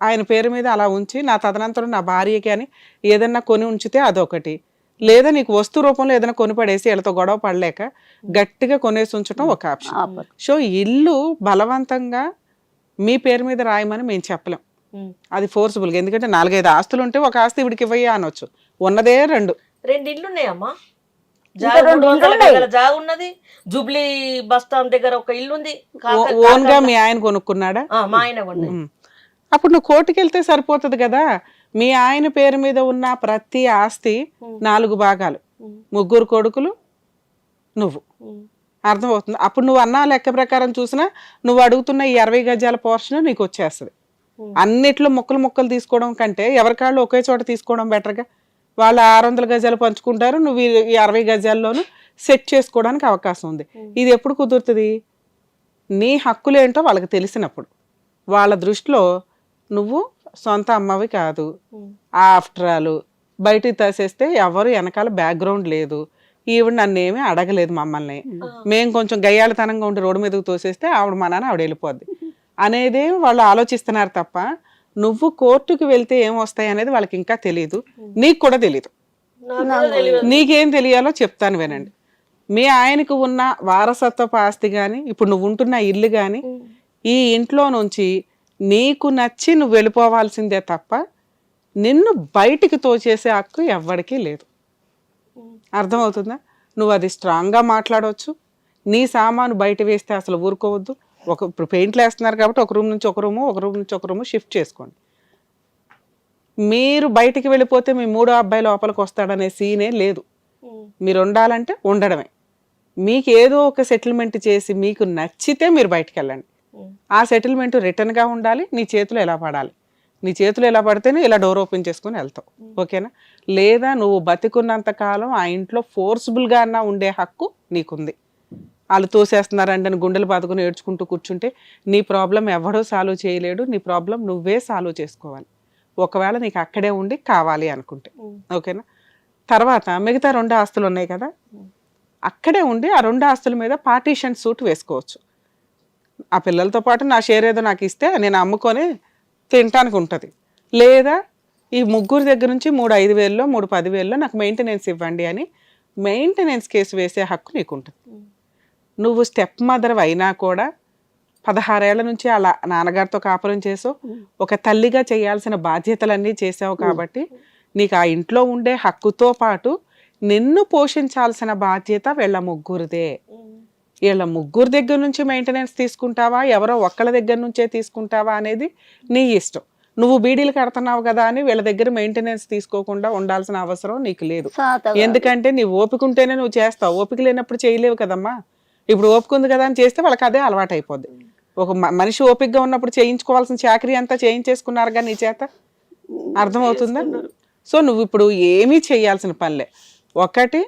ఆయన పేరు మీద అలా ఉంచి నా తదనంతరం నా భార్యకి అని ఏదన్నా కొని ఉంచితే అదొకటి, లేదా నీకు వస్తు రూపంలో ఏదైనా కొనిపడేసి వీళ్ళతో గొడవ పడలేక గట్టిగా కొనేసి ఉంచడం ఒక ఆప్షన్. సో ఇల్లు బలవంతంగా మీ పేరు మీద రాయమని మేము చెప్పలేం, అది ఫోర్స్ఫుల్గా. ఎందుకంటే 4-5 ఆస్తులు ఉంటే ఒక ఆస్తి ఇవిడికి ఇవ్వయ్యా అనొచ్చు, ఉన్నదే 2 ఇల్లు ఉన్నాయమ్మా. జాగా ఉన్నది, జూబ్లీ బస్ స్టాండ్ దగ్గర ఒక ఇల్లు ఉంది. ఓన్ గా మీ ఆయన కొనుక్కున్నాడా? మా ఆయన కొన్నది. అప్పుడు నువ్వు కోర్టుకి వెళ్తే సరిపోతుంది కదా. మీ ఆయన పేరు మీద ఉన్న ప్రతి ఆస్తి 4 భాగాలు, 3 కొడుకులు, నువ్వు. అర్థమవుతుంది? అప్పుడు నువ్వు అన్న లెక్క ప్రకారం చూసినా నువ్వు అడుగుతున్న ఈ 60 గజాల పోర్షన్ నీకు వచ్చేస్తుంది. అన్నిట్లో ముక్కలు తీసుకోవడం కంటే ఎవరికాళ్ళు ఒకే చోట తీసుకోవడం బెటర్గా. వాళ్ళు 600 గజాలు పంచుకుంటారు, నువ్వు ఈ 60 గజాల్లోనూ సెట్ చేసుకోవడానికి అవకాశం ఉంది. ఇది ఎప్పుడు కుదురుతుంది? నీ హక్కులు ఏంటో వాళ్ళకి తెలిసినప్పుడు. వాళ్ళ దృష్టిలో నువ్వు సొంత అమ్మవి కాదు, ఆఫ్టర్ ఆల్ బయటికి తోసేస్తే ఎవరు వెనకాల బ్యాక్గ్రౌండ్ లేదు, ఈవిడ నన్ను ఏమీ అడగలేదు మమ్మల్ని, మేము కొంచెం గయ్యాళతనంగా ఉండి రోడ్డు మీదకి తోసేస్తే ఆవిడ మా నాన్న ఆవిడ వెళ్ళిపోద్ది అనేది వాళ్ళు ఆలోచిస్తున్నారు తప్ప నువ్వు కోర్టుకు వెళ్తే ఏం వస్తాయి అనేది వాళ్ళకి ఇంకా తెలియదు, నీకు కూడా తెలీదు. నీకేం తెలియాలో చెప్తాను వినండి. మీ ఆయనకు ఉన్న వారసత్వపు ఆస్తి కానీ ఇప్పుడు నువ్వు ఉంటున్న ఇల్లు కానీ ఈ ఇంట్లో నుంచి నీకు నచ్చి నువ్వు వెళ్ళిపోవాల్సిందే తప్ప నిన్ను బయటికి తోచేసే హక్కు ఎవ్వడికి లేదు. అర్థమవుతుందా? నువ్వు అది స్ట్రాంగ్గా మాట్లాడవచ్చు. నీ సామాను బయట వేస్తే అసలు ఊరుకోవద్దు. ఇప్పుడు పెయింట్లు వేస్తున్నారు కాబట్టి ఒక రూమ్ నుంచి ఒక రూము, ఒక రూమ్ నుంచి ఒక రూము షిఫ్ట్ చేసుకోండి. మీరు బయటికి వెళ్ళిపోతే మీ మూడో అబ్బాయి లోపలికి వస్తాడనే సీనే లేదు. మీరు ఉండాలంటే ఉండడమే. మీకు ఏదో ఒక సెటిల్మెంట్ చేసి మీకు నచ్చితే మీరు బయటికి వెళ్ళండి. ఆ సెటిల్మెంట్ రిటర్న్గా ఉండాలి. నీ చేతిలో ఎలా పడాలి, నీ చేతిలో ఎలా పడితేనే ఇలా డోర్ ఓపెన్ చేసుకుని వెళ్తావు. ఓకేనా? లేదా నువ్వు బతికున్నంత కాలం ఆ ఇంట్లో ఫోర్స్బుల్గా అన్నా ఉండే హక్కు నీకుంది. వాళ్ళు తోసేస్తున్నారంటే గుండెలు బాదుకుని ఏడ్చుకుంటూ కూర్చుంటే నీ ప్రాబ్లం ఎవడో సాల్వ్ చేయలేడు. నీ ప్రాబ్లం నువ్వే సాల్వ్ చేసుకోవాలి, ఒకవేళ నీకు అక్కడే ఉండి కావాలి అనుకుంటే. ఓకేనా? తర్వాత మిగతా 2 ఆస్తులు ఉన్నాయి కదా, అక్కడే ఉండి ఆ 2 ఆస్తుల మీద పార్టీషన్ సూట్ వేసుకోవచ్చు. ఆ పిల్లలతో పాటు నా షేర్ ఏదో నాకు ఇస్తే నేను అమ్ముకొని తినటానికి ఉంటుంది. లేదా ఈ ముగ్గురు దగ్గర నుంచి 3 5,000లో 3 10,000లో నాకు మెయింటెనెన్స్ ఇవ్వండి అని మెయింటెనెన్స్ కేసు వేసే హక్కు నీకు ఉంటుంది. నువ్వు స్టెప్ మదర్ అయినా కూడా 16 ఏళ్ల నుంచి అలా నాన్నగారితో కాపురం చేసావు, ఒక తల్లిగా చేయాల్సిన బాధ్యతలన్నీ చేసావు కాబట్టి నీకు ఆ ఇంట్లో ఉండే హక్కుతో పాటు నిన్ను పోషించాల్సిన బాధ్యత వీళ్ళ ముగ్గురిదే. వీళ్ళ ముగ్గురు దగ్గర నుంచి మెయింటెనెన్స్ తీసుకుంటావా, ఎవరో ఒక్కళ్ళ దగ్గర నుంచే తీసుకుంటావా అనేది నీ ఇష్టం. నువ్వు బీడీలు కడుతున్నావు కదా అని వీళ్ళ దగ్గర మెయింటెనెన్స్ తీసుకోకుండా ఉండాల్సిన అవసరం నీకు లేదు. ఎందుకంటే నీ ఓపిక ఉంటేనే నువ్వు చేస్తావు, ఓపిక లేనప్పుడు చేయలేవు కదమ్మా. ఇప్పుడు ఓపిక ఉంది కదా అని చేస్తే వాళ్ళకి అదే అలవాటు అయిపోద్ది. ఒక మనిషి ఓపికగా ఉన్నప్పుడు చేయించుకోవాల్సిన చాకరీ అంతా చేయించేసుకున్నారుగా నీ చేత. అర్థమవుతుందా? సో నువ్వు ఇప్పుడు ఏమీ చేయాల్సిన పనిలే. ఒకటి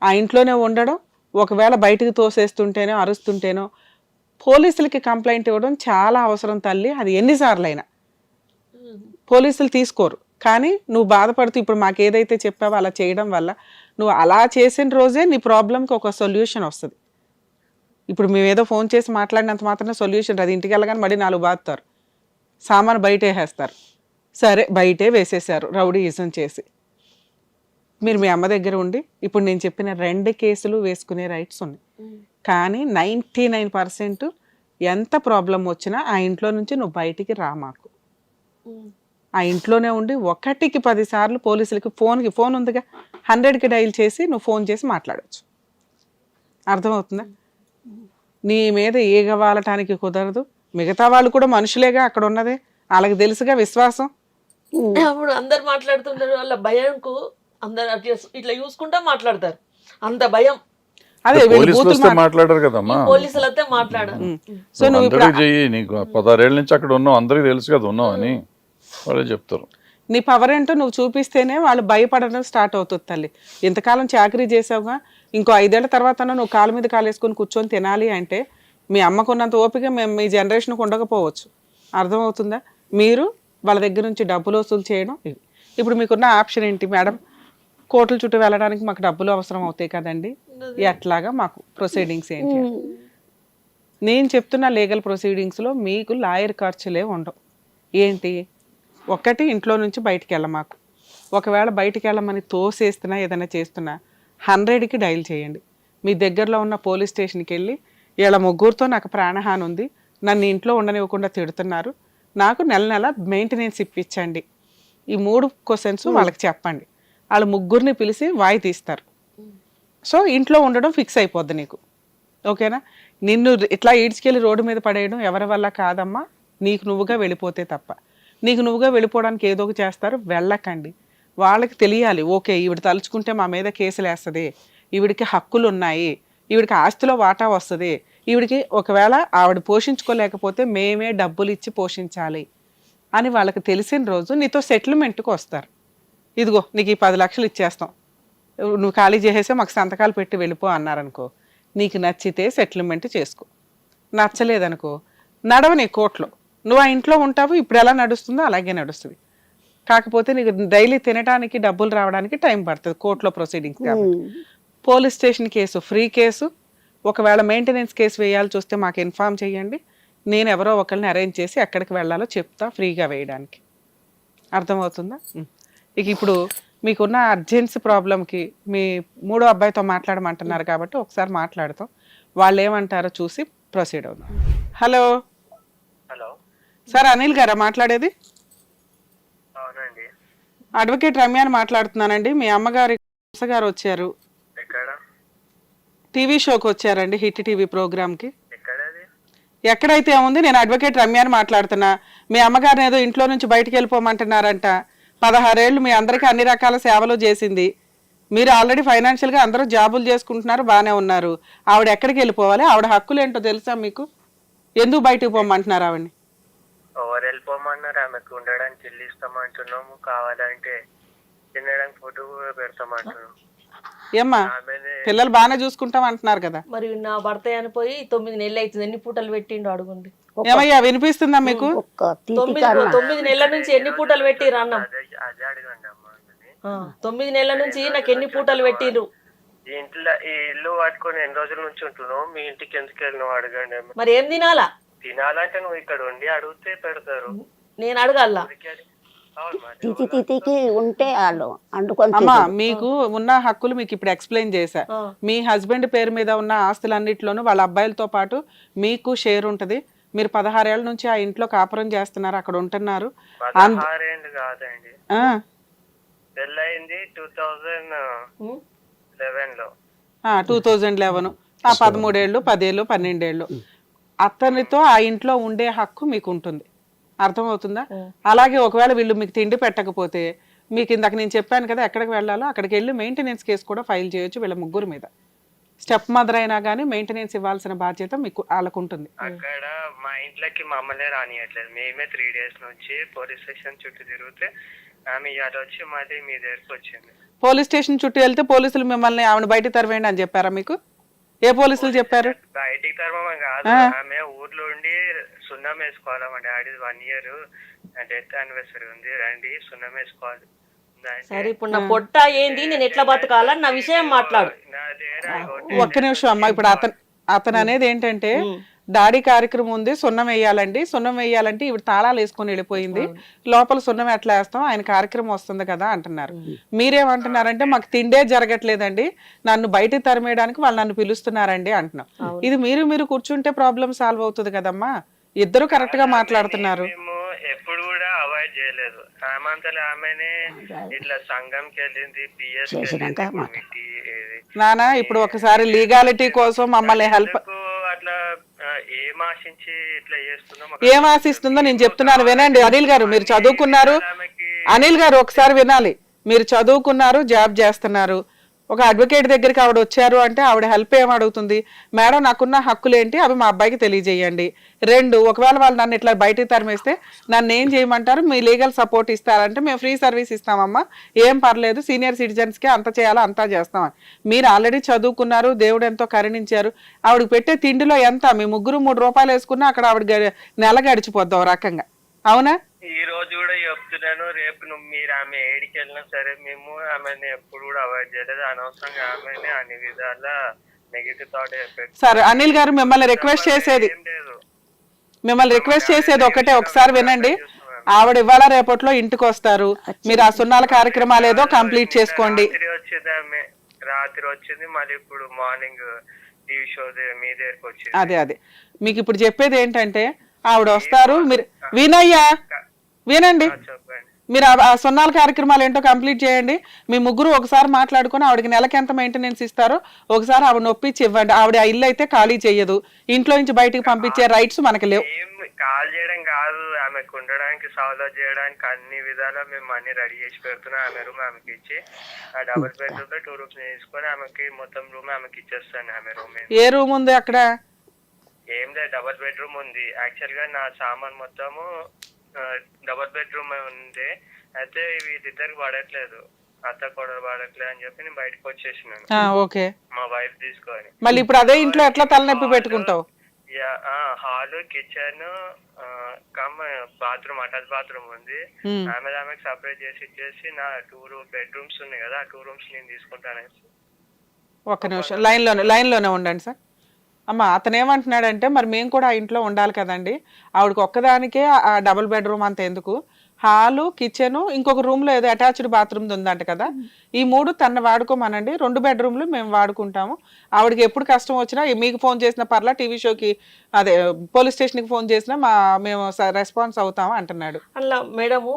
ఆ ఇంట్లోనే ఉండడం, ఒకవేళ బయటకు తోసేస్తుంటేనో అరుస్తుంటేనో పోలీసులకి కంప్లైంట్ ఇవ్వడం చాలా అవసరం తల్లి. అది ఎన్నిసార్లు అయినా పోలీసులు తీసుకోరు. కానీ నువ్వు బాధపడుతూ ఇప్పుడు మాకు ఏదైతే చెప్పావో అలా చేయడం వల్ల నువ్వు అలా చేసిన రోజే నీ ప్రాబ్లంకి ఒక సొల్యూషన్ వస్తుంది. ఇప్పుడు మేము ఏదో ఫోన్ చేసి మాట్లాడినంత మాత్రమే సొల్యూషన్ రాదు. ఇంటికి వెళ్ళగానే మళ్ళీ 4 బాదుతారు, సామాను బయటే వేస్తారు. సరే బయటే వేసేసారు రౌడీయిజం చేసి. మీరు మీ అమ్మ దగ్గర ఉండి ఇప్పుడు నేను చెప్పిన 2 కేసులు వేసుకునే రైట్స్ ఉన్నాయి. కానీ 99% ఎంత ప్రాబ్లం వచ్చినా ఆ ఇంట్లో నుంచి నువ్వు బయటికి రా. మాకు ఆ ఇంట్లోనే ఉండి 1కి 10 సార్లు పోలీసులకి ఫోన్ ఉందిగా 100కి డైల్ చేసి నువ్వు ఫోన్ చేసి మాట్లాడవచ్చు. అర్థమవుతుందా? నీ మీద ఏగవాలటానికి కుదరదు. మిగతా వాళ్ళు కూడా మనుషులేగా అక్కడ ఉన్నదే, వాళ్ళకి తెలుసుగా విశ్వాసం. అప్పుడు అందరు మాట్లాడుతుంటారు, వాళ్ళ భయంకు అందరు ఇట్లా చూసుకుంటా మాట్లాడతారు, అంత భయం. అదే మాట్లాడారు కదమ్మా, పోలీసులు అయితే మాట్లాడారు. సో నువ్వు నీకు 16 ఏళ్ళ నుంచి అక్కడ ఉన్నావు, అందరికి తెలుసు కదా ఉన్నావు అని వాళ్ళే చెప్తారు. నీ పవర్ ఏంటో నువ్వు చూపిస్తేనే వాళ్ళు భయపడడం స్టార్ట్ అవుతుంది తల్లి. ఇంతకాలం చాకరీ చేసావుగా, ఇంకో 5 ఏళ్ల తర్వాత నువ్వు కాలు మీద కాలేసుకొని కూర్చొని తినాలి అంటే మీ అమ్మకున్నంత ఓపిక మేము మీ జనరేషన్కి ఉండకపోవచ్చు. అర్థమవుతుందా? మీరు వాళ్ళ దగ్గర నుంచి డబ్బులు వసూలు చేయడం. ఇప్పుడు మీకున్న ఆప్షన్ ఏంటి మేడం? కోర్టుల చుట్టూ వెళ్ళడానికి మాకు డబ్బులు అవసరం అవుతాయి కదండి, ఎట్లాగా మాకు ప్రొసీడింగ్స్ ఏంటి? నేను చెప్తున్న లీగల్ ప్రొసీడింగ్స్లో మీకు లాయర్ ఖర్చులే ఉండవు. ఏంటి? ఒకటి, ఇంట్లో నుంచి బయటికి వెళ్ళమాకు. ఒకవేళ బయటికి వెళ్ళమని తోసేస్తున్నా ఏదైనా చేస్తున్నా 100కి డైల్ చేయండి. మీ దగ్గరలో ఉన్న పోలీస్ స్టేషన్కి వెళ్ళి వీళ్ళ ముగ్గురితో నాకు ప్రాణహాని ఉంది, నన్ను ఇంట్లో ఉండనివ్వకుండా తిడుతున్నారు, నాకు నెల నెల మెయింటెనెన్స్ ఇప్పించండి. ఈ 3 క్వశ్చన్స్ వాళ్ళకి చెప్పండి. వాళ్ళు ముగ్గురిని పిలిచి వాయి తీస్తారు. సో ఇంట్లో ఉండడం ఫిక్స్ అయిపోద్ది నీకు. ఓకేనా? నిన్ను ఇట్లా ఈడ్చుకెళ్ళి రోడ్డు మీద పడేయడం ఎవరి వల్ల కాదమ్మా, నీకు నువ్వుగా వెళ్ళిపోతే తప్ప. నీకు నువ్వుగా వెళ్ళిపోవడానికి ఏదో ఒక చేస్తారు, వెళ్ళకండి. వాళ్ళకి తెలియాలి, ఓకే ఈవిడ తలుచుకుంటే మా మీద కేసులు వేస్తుంది, ఈవిడికి హక్కులు ఉన్నాయి, ఈవిడికి ఆస్తిలో వాటా వస్తుంది, ఈవిడికి ఒకవేళ ఆవిడ పోషించుకోలేకపోతే మేమే డబ్బులు ఇచ్చి పోషించాలి అని వాళ్ళకి తెలిసిన రోజు నీతో సెటిల్మెంట్కి వస్తారు. ఇదిగో నీకు ఈ 10 లక్షలు ఇచ్చేస్తాం, నువ్వు ఖాళీ చేసేసే మాకు సంతకాలు పెట్టి వెళ్ళిపో అన్నారనుకో, నీకు నచ్చితే సెటిల్మెంట్ చేసుకో, నచ్చలేదనుకో నడవని కోర్టులో. నువ్వు ఆ ఇంట్లో ఉంటావు, ఇప్పుడు ఎలా నడుస్తుందో అలాగే నడుస్తుంది. కాకపోతే నీకు డైలీ తినడానికి డబ్బులు రావడానికి టైం పడుతుంది కోర్టులో ప్రొసీడింగ్స్ కాబట్టి. Police station case free case. ఒకవేళ మెయింటెనెన్స్ కేసు వేయాల్సి వస్తే మాకు ఇన్ఫామ్ చేయండి, నేను ఎవరో ఒకరిని అరేంజ్ చేసి ఎక్కడికి వెళ్ళాలో చెప్తా ఫ్రీగా వేయడానికి. అర్థమవుతుందా? ఇక ఇప్పుడు మీకున్న అర్జెన్సీ ప్రాబ్లంకి మీ మూడో అబ్బాయితో మాట్లాడమంటున్నారు కాబట్టి ఒకసారి మాట్లాడతాం, వాళ్ళు ఏమంటారో చూసి ప్రొసీడ్ అవుదాం. హలో హలో, సార్, అనిల్ గారా మాట్లాడేది? అవునండి. అడ్వకేట్ రమ్యాని మాట్లాడుతున్నానండి. మీ అమ్మగారి గారు వచ్చారు, ఎక్కడ? టీవీ షోకి వచ్చారండి, హిట్ టీవీ ప్రోగ్రామ్కి. ఎక్కడది? ఎక్కడైతే ఏముంది, నేను అడ్వకేట్ రమ్యాని మాట్లాడుతున్నా. మీ అమ్మగారిని ఏదో ఇంట్లో నుంచి బయటికి వెళ్ళిపోమంటున్నారంట. 16 ఏళ్ళు మీ అందరికీ అన్ని రకాల సేవలు చేసింది. మీరు ఆల్రెడీ ఫైనాన్షియల్గా అందరూ జాబులు చేసుకుంటున్నారు, బాగానే ఉన్నారు. ఆవిడ ఎక్కడికి వెళ్ళిపోవాలి? ఆవిడ హక్కులు ఏంటో తెలుసా మీకు? ఎందుకు బయటకు పోమంటున్నారు ఆవిడని? ఎవరు వెళ్ళిపోమన్నారు? ఆమెకు ఉండడానికి ఇల్లు ఇస్తామంటున్నాము, కావాలంటే తినడానికి ఫుడ్ పెడతామంటున్నాం. ఏమ్మా, పిల్లలు బాగానే చూసుకుంటాం అంటున్నారు కదా. మరి నా భర్త చనిపోయి 9 నెలలు అవుతుంది, ఎన్ని పూటలు పెట్టిండు అడగండి. ఏమయ్యా, వినిపిస్తుందా మీకు? 9 నెలల నుంచి ఎన్ని పూటలు పెట్టిర్రు అన్నం? అదే అడగండి అమ్మా. 9 నెలల నుంచి నాకు ఎన్ని పూటలు పెట్టిర్రు? ఈ ఇంట్లో ఈ ఇల్లు పట్టుకొని ఎన్ని రోజుల నుంచి ఉంటున్నావు? మీ ఇంటికి ఎందుకు వెళ్ళినావు అడగండి. మరి ఏం తినాలా? తినాలంటే నువ్వు ఇక్కడ ఉండి అడిగితే పెడతారు. నేను అడగాల? తిథికి ఉంటే వాళ్ళు అండుకొని అమ్మా, మీకు ఉన్న హక్కులు మీకు ఇప్పుడు ఎక్స్ప్లెయిన్ చేశా. మీ హస్బెండ్ పేరు మీద ఉన్న ఆస్తులన్నిట్లోనూ వాళ్ళ అబ్బాయిలతో పాటు మీకు షేర్ ఉంటది. మీరు 16 ఏళ్ల నుంచి ఆ ఇంట్లో కాపురం చేస్తున్నారు, అక్కడ ఉంటున్నారు. 16 ఏళ్ళు కాదండి, ఆ, పెళ్ళయింది 2011 లో. 2011. 13 ఏళ్ళు, 10 ఏళ్ళు, 12 ఏళ్ళు అతనితో ఆ ఇంట్లో ఉండే హక్కు మీకు ఉంటుంది. అర్థమవుతుందా? అలాగే ఒకవేళ వీళ్ళు మీకు తిండి పెట్టకపోతే, మీకు ఇందాక నేను చెప్పాను కదా ఎక్కడికి వెళ్ళాలో అక్కడికి వెళ్ళి మెయింటెనెన్స్ కేసు కూడా ఫైల్ చేయొచ్చు వీళ్ళ ముగ్గురు మీద. స్టెప్ మదర్ అయినా కానీ మెయింటెనెన్స్ ఇవ్వాల్సిన బాధ్యత మీకు వాళ్ళకు ఉంటుంది. అక్కడ మా ఇంట్లోకి మమ్మల్ని రానియట్లేదు. మేమే 3 days నుంచి పోలీస్ స్టేషన్ చుట్టూ తిరిగితే ఆమె ఇవాళ వచ్చి మళ్ళీ మీ దగ్గరకు వచ్చింది. పోలీస్ స్టేషన్ చుట్టూ వెళ్తే పోలీసులు మిమ్మల్ని ఆవిడ బయట తరవేయండి అని చెప్పారా మీకు? ఏ పోలీసులు చెప్పారు? బయటికి తరమని కాదు, ఆమె ఊర్లో ఉండి సున్నం వేసుకోవాలి. మా డాడీ 1 year డెత్ యానివర్సరీ ఉంది, రండి సున్నం వేసుకోవాలి. సరే, ఇప్పుడు నా పొట్ట ఏంది, నేను ఎట్లా బతకాలని నా విషయం మాట్లాడు. ఒక్క నిమిషం అమ్మా. ఇప్పుడు అతను అనేది ఏంటంటే, డాడీ కార్యక్రమం ఉంది, సున్నం వేయాలండి. సున్నం వేయాలంటే ఇవి తాళాలు వేసుకొని వెళ్ళిపోయింది, లోపల సున్నం ఎట్లా వేస్తాం, ఆయన కార్యక్రమం వస్తుంది కదా అంటున్నారు. మీరేమంటున్నారంటే, మాకు తిండే జరగట్లేదండి, నన్ను బయట తరిమేయడానికి వాళ్ళు నన్ను పిలుస్తున్నారండి అంటున్నాం. ఇది మీరు కూర్చుంటే ప్రాబ్లం సాల్వ్ అవుతుంది కదమ్మా. ఇద్దరు కరెక్ట్ గా మాట్లాడుతున్నారు. ఎప్పుడు కూడా అవాయిడ్ చేయలేదు. ఆమంతలో ఆమెనే ఇట్లా సంఘంకి వెళ్ళింది, పిఎస్ నానా. ఇప్పుడు ఒకసారి లీగాలిటీ కోసం మమ్మల్ని హెల్ప్ అట్లా ఏం ఆశించి ఇట్లా చేస్తున్నాం? ఏం ఆశిస్తుందో నేను చెప్తున్నాను వినండి. అనిల్ గారు, మీరు చదువుకున్నారు. అనిల్ గారు, ఒకసారి వినాలి. మీరు చదువుకున్నారు, జాబ్ చేస్తున్నారు. ఒక అడ్వకేట్ దగ్గరికి ఆవిడ వచ్చారు అంటే ఆవిడ హెల్ప్ ఏం అడుగుతుంది? మేడం, నాకున్న హక్కులు ఏంటి, అవి మా అబ్బాయికి తెలియజేయండి. 2, ఒకవేళ వాళ్ళు నన్ను ఇట్లా బయటికి తరిమేస్తే నన్ను ఏం చేయమంటారు, మీ లీగల్ సపోర్ట్ ఇస్తారంటే మేము ఫ్రీ సర్వీస్ ఇస్తామమ్మా, ఏం పర్లేదు, సీనియర్ సిటిజన్స్కి అంత చేయాలో అంతా చేస్తామని. మీరు ఆల్రెడీ చదువుకున్నారు, దేవుడు ఎంతో కరుణించారు. ఆవిడకి పెట్టే తిండిలో ఎంత, మీ ముగ్గురు 3 రూపాయలు వేసుకున్నా అక్కడ ఆవిడ నెల గడిచిపోద్దాం ఒక రకంగా. అవునా? ఈ రోజు కూడా చెప్తున్నాను, రేపు మీరు ఆమె ఏడికి వెళ్ళినా సరే మేము ఆమెని ఎప్పుడు కూడా అవాయిడ్ చేయలేదు. అనవసరంగా ఆమెని అన్ని విధాల నెగిటివ్ థాట్ చెప్పారు. సరే అనిల్ గారు, మిమ్మల్ని రిక్వెస్ట్ చేసేది ఒకటే, ఒకసారి వినండి. ఆవిడ ఇవాళ రేపట్లో ఇంటికి వస్తారు, మీరు ఆ సున్నాల కార్యక్రమాలు ఏదో కంప్లీట్ చేసుకోండి. రాత్రి వచ్చింది, మళ్ళీ ఇప్పుడు మార్నింగ్ టీవీ షో మీ దగ్గరకు వచ్చింది. అదే మీకు ఇప్పుడు చెప్పేది ఏంటంటే, ఆవిడ వస్తారు, మీరు వినండి, మీరు ఆ సున్నాల కార్యక్రమాలు ఏంటో కంప్లీట్ చేయండి. మీ ముగ్గురు ఒకసారి మాట్లాడుకుని ఆవిడకి నెలకి ఎంత మెయింటెనెన్స్ ఇస్తారో ఒకసారి ఆవిడ నొప్పించి ఇవ్వండి. ఆవిడ ఆ ఇల్లు అయితే ఖాళీ చెయ్యదు, ఇంట్లో నుంచి బయటకు పంపించే రైట్స్ మనకి లేవు. కాల్ చేయడం కాదు, ఆమెకు ఉండడానికి సౌలభ్యం చేయడానికి అన్ని విధాలా మేము అన్ని రెడీ చేసి పెడుతున్నాం. ఆమె రూమ్ ఆమెకి ఇచ్చి, ఆ డబుల్ బెడ్రూమ్ లో 2 rooms తీసుకొని ఆమెకి మొత్తం రూమ్ ఆమెకి ఇచ్చేస్తాను. ఆమె రూమ్ ఏ రూమ్ ఉంది అక్కడ? ఏం లేదు, డబుల్ బెడ్రూమ్ ఉంది. యాక్చువల్ గా నా సామాన్ మొత్తము డబుల్ బెడ్రూమ్ ఉంది. అయితే వీళ్ళిద్దరికి పడట్లేదు, అత్త కూడా పడట్లేదు అని చెప్పి నేను బయటకు వచ్చేసినాను. ఓకే, మా వైఫ్ తీసుకొని. మళ్ళీ ఇప్పుడు అదే ఇంట్లో ఎట్లా తలనొప్పి పెట్టుకుంటావు? Hall, kitchen, bathroom, attach bathroom ఉంది. ఆమెకి సపరేట్ చేసి ఇచ్చేసి నా 2 bedrooms ఉన్నాయి కదా, ఆ 2 rooms నేను తీసుకుంటాను. ఒక్క నిమిషం లైన్ లోనే ఉండండి సార్. అమ్మ, అతను ఏమంటున్నాడంటే, మరి మేము కూడా ఆ ఇంట్లో ఉండాలి కదండి, ఆవిడకి ఒక్కదానికే ఆ డబుల్ బెడ్రూమ్ అంత ఎందుకు, హాలు, కిచెన్, ఇంకొక రూమ్ లో ఏదో అటాచ్డ్ బాత్రూమ్ ఉందంట కదా, ఈ 3 తన వాడుకోమనండి. 2 బెడ్రూమ్లు మేము వాడుకుంటాము. ఆవిడకి ఎప్పుడు కష్టం వచ్చినా మీకు ఫోన్ చేసిన పర్లా, టీవీ షోకి అదే పోలీస్ స్టేషన్ కి ఫోన్ చేసినా మేము రెస్పాన్స్ అవుతాము అంటున్నాడు. అలా మేడము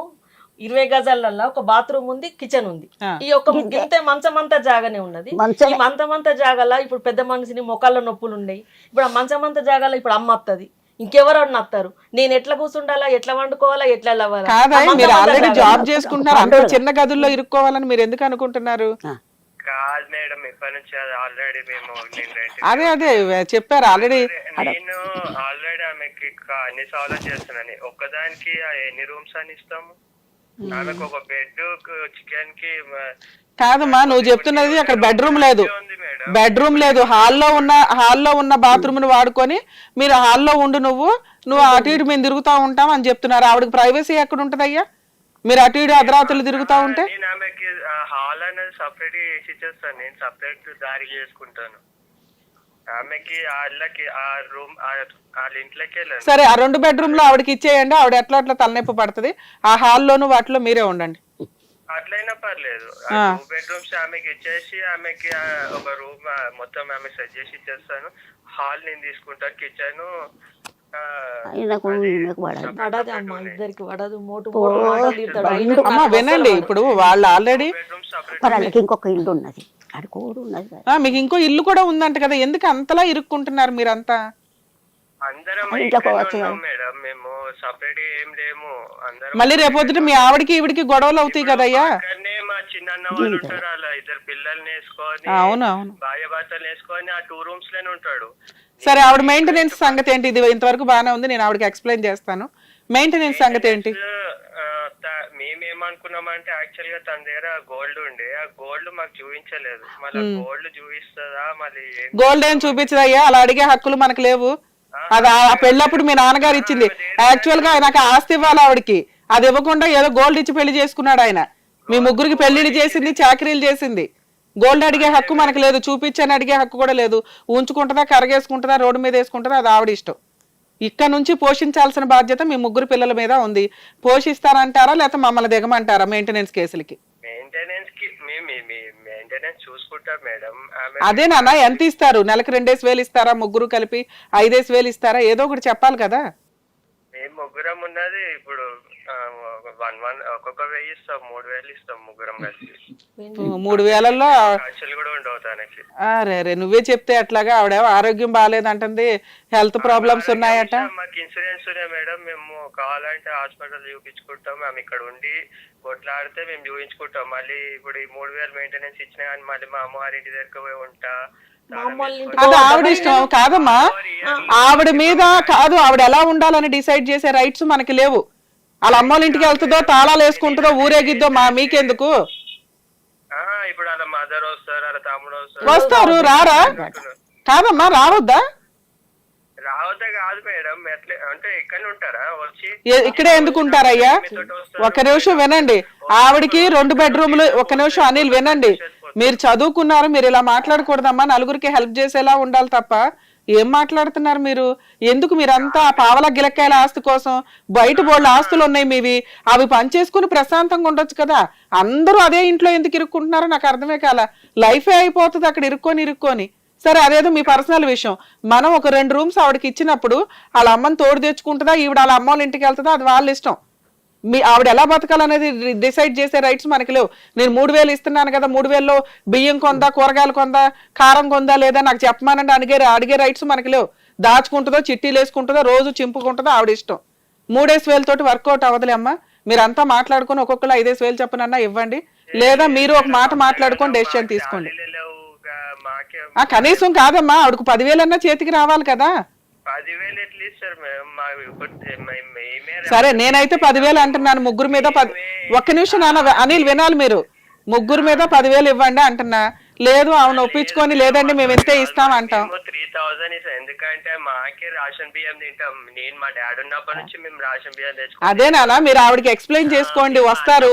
20 గజాలల్లో ఒక బాత్రూమ్ ఉంది, కిచెన్ ఉంది. ఈ ఒక ఇంతే మంచమంతా జాగానే ఉన్నది. ఈ మంచమంతా జాగాలో ఇప్పుడు పెద్ద మనిషిని మొక్కల్లో నొప్పులు ఉన్నాయి. ఇప్పుడు ఆ మంచమంతా జాగాలో ఇప్పుడు అమ్మ వస్తుంది, ఇంకెవరన్నా వస్తారు. నేను ఎట్లా కూర్చుండాలా, ఎట్లా వండుకోవాలా, ఎట్లా లేవాలా? కాదా, మీరు ఆల్రెడీ జాబ్ చేసుకుంటున్నారు, అంత చిన్న గదుల్లో ఇరుక్కోవాలని మీరు ఎందుకు అనుకుంటున్నారు? కాదు మేడం, ఇప్పటి నుంచి అది ఆల్రెడీ మేము అదే చెప్పారు ఆల్రెడీ. నేను ఆల్రెడీ ఆమెకి అన్ని సాల్వ్ చేస్తున్నాను. ఒక్కదానికి ఎన్ని రూమ్స్ అని ఇస్తాము? ఆమెకు ఒక బెడ్, చికెన్ కి. కాదమ్మా, నువ్వు చెప్తున్నది అక్కడ బెడ్రూమ్ లేదు, బెడ్రూమ్ లేదు, హాల్లో ఉన్న బాత్రూమ్ ను వాడుకొని మీరు హాల్లో ఉండు, నువ్వు అటు ఇటు మేము తిరుగుతా ఉంటాం అని చెప్తున్నారు. ఆవిడకి ప్రైవసీ ఎక్కడ ఉంటదయ్యా? మీరు అటు ఇటు అర్ధరాత్రులు తిరుగుతా ఉంటే. నేను ఆమెకి హాల్ అనేది సపరేట్ చేసి ఇచ్చేస్తాను, నేను సపరేట్ దారి చేసుకుంటాను. ఆమెకి ఆ రూమ్ వాళ్ళ ఇంట్లోకి వెళ్ళండి. సరే, ఆ 2 బెడ్రూమ్ లో ఆవిడకి ఇచ్చేయండి. ఆవిడ ఎట్లా తలనొప్పి పడుతుంది. ఆ హాల్లోను వాటిలో మీరే ఉండండి. అట్లయినా పర్లేదు. 2 బెడ్రూమ్స్ ఆమెకి ఇచ్చేసి ఆమెకి ఒక రూమ్ మొత్తం ఆమె సెట్ చేసి ఇచ్చేస్తాను. హాల్ నేను తీసుకుంటాను, కిచెన్ అమ్మా వినండి, ఇప్పుడు వాళ్ళు ఆల్రెడీ ఇంకొక ఇల్లు ఉన్నది, మీకు ఇంకో ఇల్లు కూడా ఉందంట కదా, ఎందుకు అంతలా ఇరుక్కుంటున్నారు మీరంతా? అందరం మేడం, మేము సపరేట్ ఏం లేము. అందరం మళ్ళీ రేపొద్దుట మీ ఆవిడకి ఈవిడికి గొడవలు అవుతాయి కదయ్యా. మా చిన్న వాళ్ళు ఉంటారు, అలా 2 పిల్లల్ని వేసుకొని, అవునవును, భార్య భర్తలు వేసుకొని ఆ 2 రూమ్స్ లోనే ఉంటాడు. సరే, ఆవిడ మెయింటెనెన్స్ సంగతి ఏంటి? ఇది ఇంతవరకు బాగానే ఉంది, నేను ఆవిడకి ఎక్స్ప్లెయిన్ చేస్తాను. మెయింటెనెన్స్ సంగతి ఏంటి? మేమేమనుకున్నామంటే యాక్చువల్ గా తన దగ్గర గోల్డ్ ఉండే, ఆ గోల్డ్ మాకు చూపించలేదు. మళ్ళీ గోల్డ్ చూపిస్తుందా? మళ్ళీ గోల్డ్ ఏం చూపించదయ్యా, అలా అడిగే హక్కులు మనకు లేవు. అది ఆ పెళ్ళప్పుడు మీ నాన్నగారు ఇచ్చింది. యాక్చువల్ గా నాకు ఆస్తి ఇవ్వాలి ఆవిడకి, అది ఇవ్వకుండా ఏదో గోల్డ్ ఇచ్చి పెళ్లి చేసుకున్నాడు ఆయన. మీ ముగ్గురికి పెళ్లిళ్ళు చేసింది, చాకరీలు చేసింది. గోల్డ్ అడిగే హక్కు మనకు లేదు, చూపించని అడిగే హక్కు కూడా లేదు. ఉంచుకుంటుందా, కరగేసుకుంటుందా, రోడ్డు మీద వేసుకుంటుందా, అది ఆవిడ ఇష్టం. ఇక్కడ నుంచి పోషించాల్సిన బాధ్యత మీ 3 పిల్లల మీద ఉంది. పోషిస్తారంటారా లేకపోతే మమ్మల్ని దిగమంటారా మెయింటెనెన్స్ కేసులకి? మెయింటెనెన్స్ చూసుకుంటాం మేడం. అదే నాన్న, ఎంత ఇస్తారు? నెలకు 2,000 ఇస్తారా? 3 కలిపి 5,000 ఇస్తారా? ఏదో ఒకటి చెప్పాలి కదా. మేము 3 ఉన్నది ఇప్పుడు ఒక్కొక్క 1,000 ఇస్తాం, 3,000 ఇస్తాం 3 కలిసి. 3,000లో కూడా ఉండవు తనకి. అరే నువ్వే చెప్తే అట్లాగా. ఆవిడ ఆరోగ్యం బాగాలేదంటుంది, హెల్త్ ప్రాబ్లమ్స్ ఉన్నాయట. మాకు ఇన్సూరెన్స్ ఉన్నాయి మేడం, మేము కావాలంటే హాస్పిటల్ చూపించుకుంటాం. మేము ఇక్కడ ఉండి కొట్లాడితే మేము చూపించుకుంటాం. మళ్ళీ ఇప్పుడు ఈ 3,000 మెయింటెనెన్స్ ఇచ్చినా కానీ మళ్ళీ మా అమ్మవారి ఇంటి దగ్గర పోయి ఉంటా. అది ఆవిడ ఇష్టం కాదమ్మా. ఆవిడ మీద కాదు, ఆవిడ ఎలా ఉండాలని డిసైడ్ చేసే రైట్స్ మనకి లేవు. వాళ్ళ అమ్మోళ్ళ ఇంటికి వెళ్తుందో, తాళాలు వేసుకుంటుందో, ఊరేగిద్దో మీకెందుకు? ఇప్పుడు వాళ్ళ మదర్ వస్తారు, వాళ్ళ తమ్ముడు వస్తారు, రారా? కాదమ్మా, రావద్దా? రావద్దా కాదు మేడం, అంటే ఇక్కడ ఉంటారా? వచ్చి ఇక్కడే ఎందుకు ఉంటారయ్యా? ఒక్క నిమిషం వినండి, ఆవిడికి 2 బెడ్రూమ్లు. ఒక్క నిమిషం అనిల్ వినండి, మీరు చదువుకున్నారు, మీరు ఇలా మాట్లాడకూడదమ్మా. నలుగురికి హెల్ప్ చేసేలా ఉండాలి తప్ప ఏం మాట్లాడుతున్నారు మీరు? ఎందుకు మీరంతా పావల గిలక్కాయల ఆస్తి కోసం? బయట బోళ్ళ ఆస్తులు ఉన్నాయి మీవి, అవి పనిచేసుకుని ప్రశాంతంగా ఉండొచ్చు కదా. అందరూ అదే ఇంట్లో ఎందుకు ఇరుక్కుంటున్నారో నాకు అర్థమే కాల. లైఫే అయిపోతుంది అక్కడ ఇరుక్కొని. సరే, అదేదో మీ పర్సనల్ విషయం. మనం ఒక 2 రూమ్స్ ఆవిడకి ఇచ్చినప్పుడు వాళ్ళ అమ్మని తోడు తెచ్చుకుంటుందా, ఈవిడ వాళ్ళ అమ్మ వాళ్ళ ఇంటికి వెళ్తుందా, అది వాళ్ళ ఇష్టం. ఆవిడ ఎలా బతకాలనేది డిసైడ్ చేసే రైట్స్ మనకి లేవు. నేను 3,000 ఇస్తున్నాను కదా, 3,000లో బియ్యం కొందా, కూరగాయలు కొందా, కారం కొందా లేదా నాకు చెప్పమానండి అడిగే రైట్స్ మనకి లేవు. దాచుకుంటుందో, చిట్టీలు వేసుకుంటుందో, రోజు చింపుకుంటుందో, ఆవిడ ఇష్టం. 3,000 తోటి వర్కౌట్ అవ్వదులే అమ్మా. మీరంతా మాట్లాడుకుని ఒక్కొక్కరు 5,000 చెప్పనన్నా ఇవ్వండి, లేదా మీరు ఒక మాట మాట్లాడుకొని డెసిషన్ తీసుకోండి. కనీసం కాదమ్మా, ఆవిడకు 10,000 అన్నా చేతికి రావాలి కదా. 10,000 ఎట్లా ఇస్తారు మేడం? సరే, నేనైతే 10,000 అంటున్నాను. 3 మీద ఒక్క నిమిషం నాన్న అనిల్ వినాలి, మీరు 3 మీద 10,000 ఇవ్వండి అంటున్నా. లేదు ఆమెను ఒప్పించుకొని, లేదండి మేము ఎంతే ఇస్తాం అంటాం. 3,000 ఎందుకంటే మాకే రేషన్ బియ్యం తింటాం. నేను మా డాడీ ఉన్నప్పటి నుంచి మేము రేషన్ బియ్యం తెచ్చుకుంటాం. అదే నాన్న, మీరు ఆవిడకి ఎక్స్ప్లెయిన్ చేసుకోండి. వస్తారు,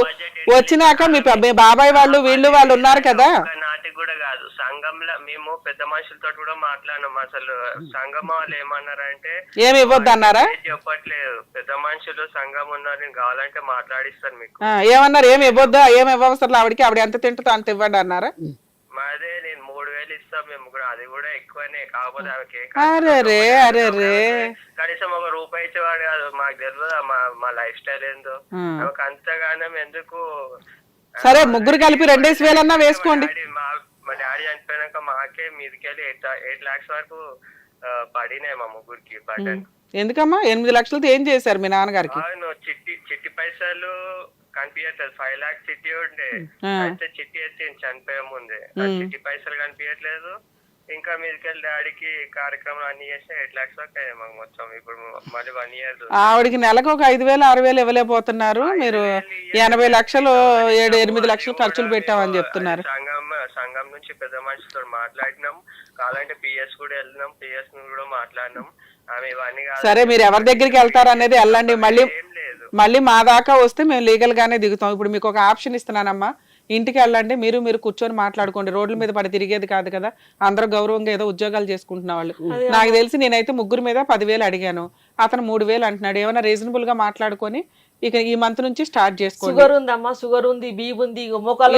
వచ్చినాక మీ బాబాయ్ వాళ్ళు వీళ్ళు ఉన్నారు కదా. నాటికి కూడా కాదు, సంఘంలో మేము పెద్ద మనుషులతో కూడా మాట్లాడినాం. అసలు సంఘం వాళ్ళు ఏమన్నారంటే ఏమి ఇవ్వద్దు అన్నారా? చెప్పట్లేదు, పెద్ద మనుషులు సంఘం ఉన్నారు, నేను కావాలంటే మాట్లాడిస్తాను మీకు. ఏమన్నారు? ఏమి ఇవ్వద్దా? ఏమి ఇవ్వవసరం ఆవిడకి, ఆవిడ ఎంత తింటుందో అంత ఇవ్వండి అన్నారా? మాదే నేను 3000 ఇస్తాం మేము కూడా, అది కూడా ఎక్కువనే. కాకపోతే ఆమెకి కనీసం ఒక రూపాయి ఇచ్చేవాడు కాదు. మాకు తెలియదు మా లైఫ్ స్టైల్ ఏందో, ఆమెకు అంతగానం ఎందుకు. సరే ముగ్గురు కలిపి 2000 వేసుకోండి. మా డాడీ చనిపోయినాక మాకే మీదికెళ్ళి 8 lakhs వరకు పడినాయి మా ముగ్గురికి బటన్. ఎందుకమ్మా 8 లక్షలతో ఏం చేశారు మీ నాన్నగారికి? చిట్టి పైసలు కనిపించట్లేదు. 5 lakhs చిట్టి ఉండే, అయితే చిట్టి ఎత్తి చనిపోయే ముందే చిట్టి పైసలు కనిపించట్లేదు. ఇంకా మీదికెళ్ళి డాడీకి కార్యక్రమం అన్ని చేస్తే 8 lakhs వరకు అయ్యాయి మాకు మొత్తం. ఇప్పుడు మళ్ళీ 1 year ఆవిడకి నెలకు ఒక 5,000 6,000 ఇవ్వలేకపోతున్నారు. మీరు 80 లక్షలు 7-8 లక్షలు ఖర్చులు పెట్టామని చెప్తున్నారు. సంఘం నుంచి పెద్ద మనుషులతో మాట్లాడినాం, కావాలంటే పిఎస్ కూడా వెళ్ళినాం, పిఎస్ కూడా మాట్లాడినాం. ఆమె ఇవన్నీ సరే మీరు ఎవరి దగ్గరికి వెళ్తారు అనేది వెళ్ళండి. మళ్ళీ మా దాకా వస్తే మేము లీగల్ గానే దిగుతాం. ఇప్పుడు మీకు ఒక ఆప్షన్ ఇస్తున్నానమ్మా, ఇంటికి వెళ్ళండి, మీరు కూర్చొని మాట్లాడుకోండి. రోడ్ల మీద పడి తిరిగేది కాదు కదా, అందరూ గౌరవంగా ఏదో ఉద్యోగాలు చేసుకుంటున్న వాళ్ళు. నాకు తెలిసి నేనైతే ముగ్గురు మీద 10,000 అడిగాను, అతను 3,000 అంటున్నాడు. ఏమైనా రీజనబుల్ గా మాట్లాడుకొని ఇక ఈ మంత్ నుంచి స్టార్ట్ చేసుకోండి. షుగర్ ఉందమ్మా, షుగర్ ఉంది, బీపీ ఉంది,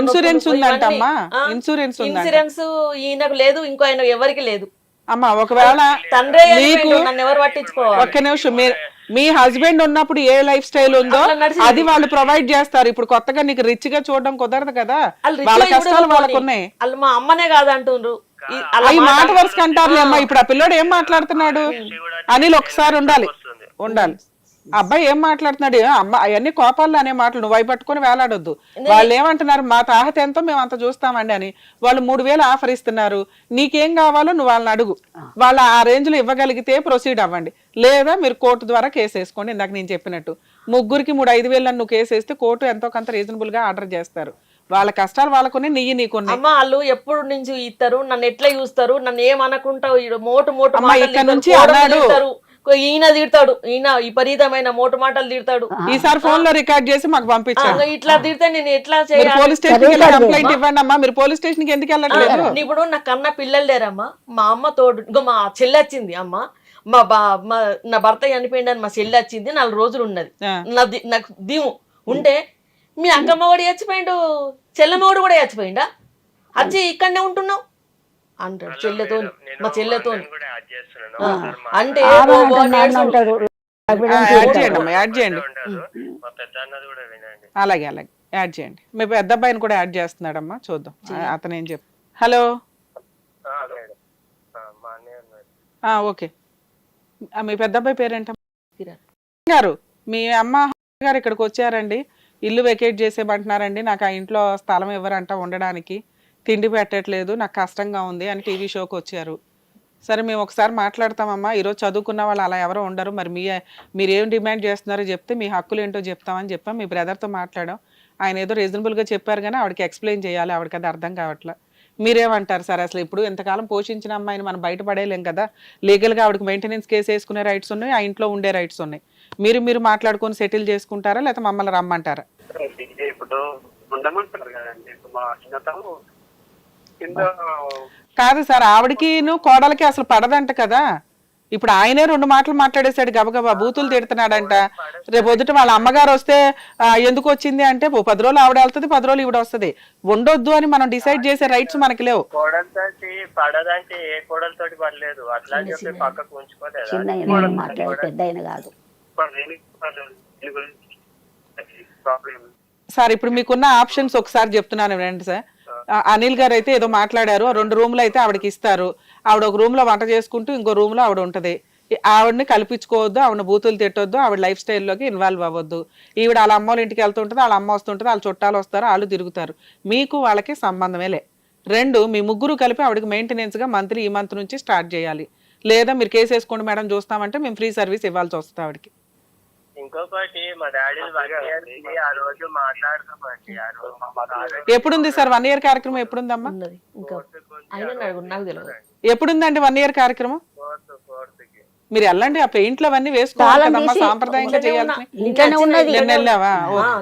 ఇన్సూరెన్స్ ఉందంటమ్మా, ఇన్సూరెన్స్ ఈయనకు లేదు, ఇంకో ఆయన ఎవరికి లేదు అమ్మా. ఒకవేళ మీకు ఒక్క నిమిషం, మీ హస్బెండ్ ఉన్నప్పుడు ఏ లైఫ్ స్టైల్ ఉందో అది వాళ్ళు ప్రొవైడ్ చేస్తారు. ఇప్పుడు కొత్తగా నీకు రిచ్ గా చూడడం కుదరదు కదా, వాళ్ళ కష్టాలు వాళ్ళకు ఉన్నాయి. వాళ్ళు మా అమ్మనే కాదంటుండ్రు. ఈ మాట వరుస అంటారులే అమ్మా. ఇప్పుడు ఆ పిల్లోడు ఏం మాట్లాడుతున్నాడు? అనిల్ ఒకసారి ఉండాలి. అబ్బాయి ఏం మాట్లాడుతున్నాడు? అమ్మ అవన్నీ కోపాల్లో అనే మాటలు నువ్వు అవి పట్టుకొని వేలాడొద్దు. వాళ్ళు ఏమంటున్నారు, మా తాహత ఎంతో మేము అంత చూస్తామండి అని. వాళ్ళు 3,000 ఆఫర్ ఇస్తున్నారు. నీకేం కావాలో నువ్వు వాళ్ళని అడుగు, వాళ్ళు ఆ రేంజ్ లో ఇవ్వగలిగితే ప్రొసీడ్ అవ్వండి, లేదా మీరు కోర్టు ద్వారా కేసు వేసుకోండి. ఇందాక నేను చెప్పినట్టు ముగ్గురికి 3-5,000 నువ్వు కేసు వేస్తే కోర్టు ఎంతో కొంత రీజనబుల్ గా ఆర్డర్ చేస్తారు. వాళ్ళ కష్టాలు వాళ్ళకునే, నీకున్నాయి. అమ్మ వాళ్ళు ఎప్పుడు నుంచి ఇస్తారు, నన్ను ఎట్లా చూస్తారు, నన్ను ఏమనుకుంటావు, మోటు ఇక్కడ నుంచి అన్నాడు, ఈయన తిడతాడు, ఈయన విపరీతమైన మోటు మాటలు తిడతాడు. ఈసారి ఫోన్ లో రికార్డ్ చేసి మాకు పంపించాడు. ఇట్లా తిడితే నేను ఎట్లా చేయాలి? పోలీస్ స్టేషన్ కంప్లైంట్ ఇవ్వండి అమ్మా. మీరు పోలీస్ స్టేషన్ కి ఎందుకు వెళ్ళట్లేదు? ఇప్పుడు నా కన్నా పిల్లలు లేరమ్మా, మా అమ్మ తోడు. ఇంకో మా చెల్లి వచ్చింది అమ్మ, నా భర్త చనిపోయిందని మా చెల్లి వచ్చింది, 4 రోజులు ఉన్నది. నాకు దీము ఉంటే మీ అక్కమ్మ కూడా చచ్చిపోయిండు, చెల్లెమ్మడు కూడా చచ్చిపోయిండా, వచ్చి ఇక్కడనే ఉంటున్నావు అంటాడు చెల్లెతో, మా చెల్లెతో. అంటే అలాగే యాడ్ చేయండి. మీ పెద్ద అబ్బాయిని కూడా యాడ్ చేస్తున్నాడమ్మా, చూద్దాం అతను ఏం చెప్పు. Hello, okay. మీ పెద్ద అబ్బాయి పేరేంటమ్మా? గారు, మీ అమ్మ గారు ఇక్కడికి వచ్చారండి, ఇల్లు వెకేట్ చేసేమంటున్నారండి, నాకు ఆ ఇంట్లో స్థలం ఇవ్వరంట ఉండడానికి, తిండి పెట్టట్లేదు, నాకు కష్టంగా ఉంది అని టీవీ షోకి వచ్చారు. సరే మేము ఒకసారి మాట్లాడతామమ్మా, ఈరోజు చదువుకున్న వాళ్ళు అలా ఎవరో ఉండరు, మరి మీరు ఏం డిమాండ్ చేస్తున్నారో చెప్తే మీ హక్కులు ఏంటో చెప్తామని చెప్పాం. మీ బ్రదర్తో మాట్లాడాం, ఆయన ఏదో రీజనబుల్గా చెప్పారు కానీ ఆవిడకి ఎక్స్ప్లెయిన్ చేయాలి, ఆవిడకి అది అర్థం కావట్లా. మీరేమంటారు సార్? అసలు ఇప్పుడు ఎంతకాలం పోషించిన అమ్మాయిని మనం బయటపడేయలేం కదా, లీగల్గా ఆవిడకి మెయింటెనెన్స్ కేసు వేసుకునే రైట్స్ ఉన్నాయి, ఆ ఇంట్లో ఉండే రైట్స్ ఉన్నాయి. మీరు మాట్లాడుకొని సెటిల్ చేసుకుంటారా, లేకపోతే మమ్మల్ని రమ్మంటారా? కాదు సార్, ఆవిడకి కోడలకి అసలు పడదంట కదా. ఇప్పుడు ఆయనే 2 మాటలు మాట్లాడేశాడు, గబగబా బూతులు తిడుతున్నాడంట. రేపు పొద్దుట వాళ్ళ అమ్మగారు వస్తే ఎందుకు వచ్చింది అంటే 10 రోజులు ఆవిడ వెళ్తుంది, 10 రోజులు ఈవిడ వస్తుంది. ఉండొద్దు అని మనం డిసైడ్ చేసే రైట్స్ మనకి లేవు. పడదంటే ఏ కోడలతోటి పడలేదు, అట్లా చెప్పి పక్కకు ఉంచుకోలేదు. సార్ ఇప్పుడు మీకున్న ఆప్షన్స్ ఒకసారి చెప్తున్నాను వినండి సార్. అనిల్ గారు అయితే ఏదో మాట్లాడారు, 2 రూమ్లు అయితే ఆవిడకి ఇస్తారు, ఆవిడ ఒక రూమ్ లో వంట చేసుకుంటూ ఇంకో రూమ్ లో ఆవిడ ఉంటది. ఆవిడని కల్పించుకోవద్దు, ఆవిడ బూతులు తిట్టొద్దు, ఆవిడ లైఫ్ స్టైల్లోకి ఇన్వాల్వ్ అవ్వద్దు. ఈవిడ వాళ్ళ అమ్మ ఇంటికి వెళ్తుంటుంది, వాళ్ళ అమ్మ వస్తుంటుంది, వాళ్ళ చుట్టాలు వస్తారు, వాళ్ళు తిరుగుతారు, మీకు వాళ్ళకి సంబంధమే లే. 2, మీ ముగ్గురు కలిపి ఆవిడకి మెయింటెనెన్స్ గా మంత్లీ ఈ మంత్ నుంచి స్టార్ట్ చేయాలి, లేదా మీరు కేసు వేసుకోండి మేడం చూస్తామంటే మేము ఫ్రీ సర్వీస్ ఇవ్వాల్సి వస్తుంది ఆవిడకి. ఇంకొకటి మా డాడీ ఆ రోజు మాట్లాడతామండి. ఎప్పుడుంది సార్ 1 year కార్యక్రమం? ఎప్పుడుందమ్మా? నాకు తెలియదు. ఎప్పుడుందండి 1 year కార్యక్రమం? మీరు వెళ్ళండి, ఆ పెయింట్లు అవన్నీ వేసుకోవాలి తాళం కదమ్మా, తీసి సాంప్రదాయంగా చేయాల్సి. ఇంట్లోనే ఉన్నది. నిన్న వెళ్ళావా?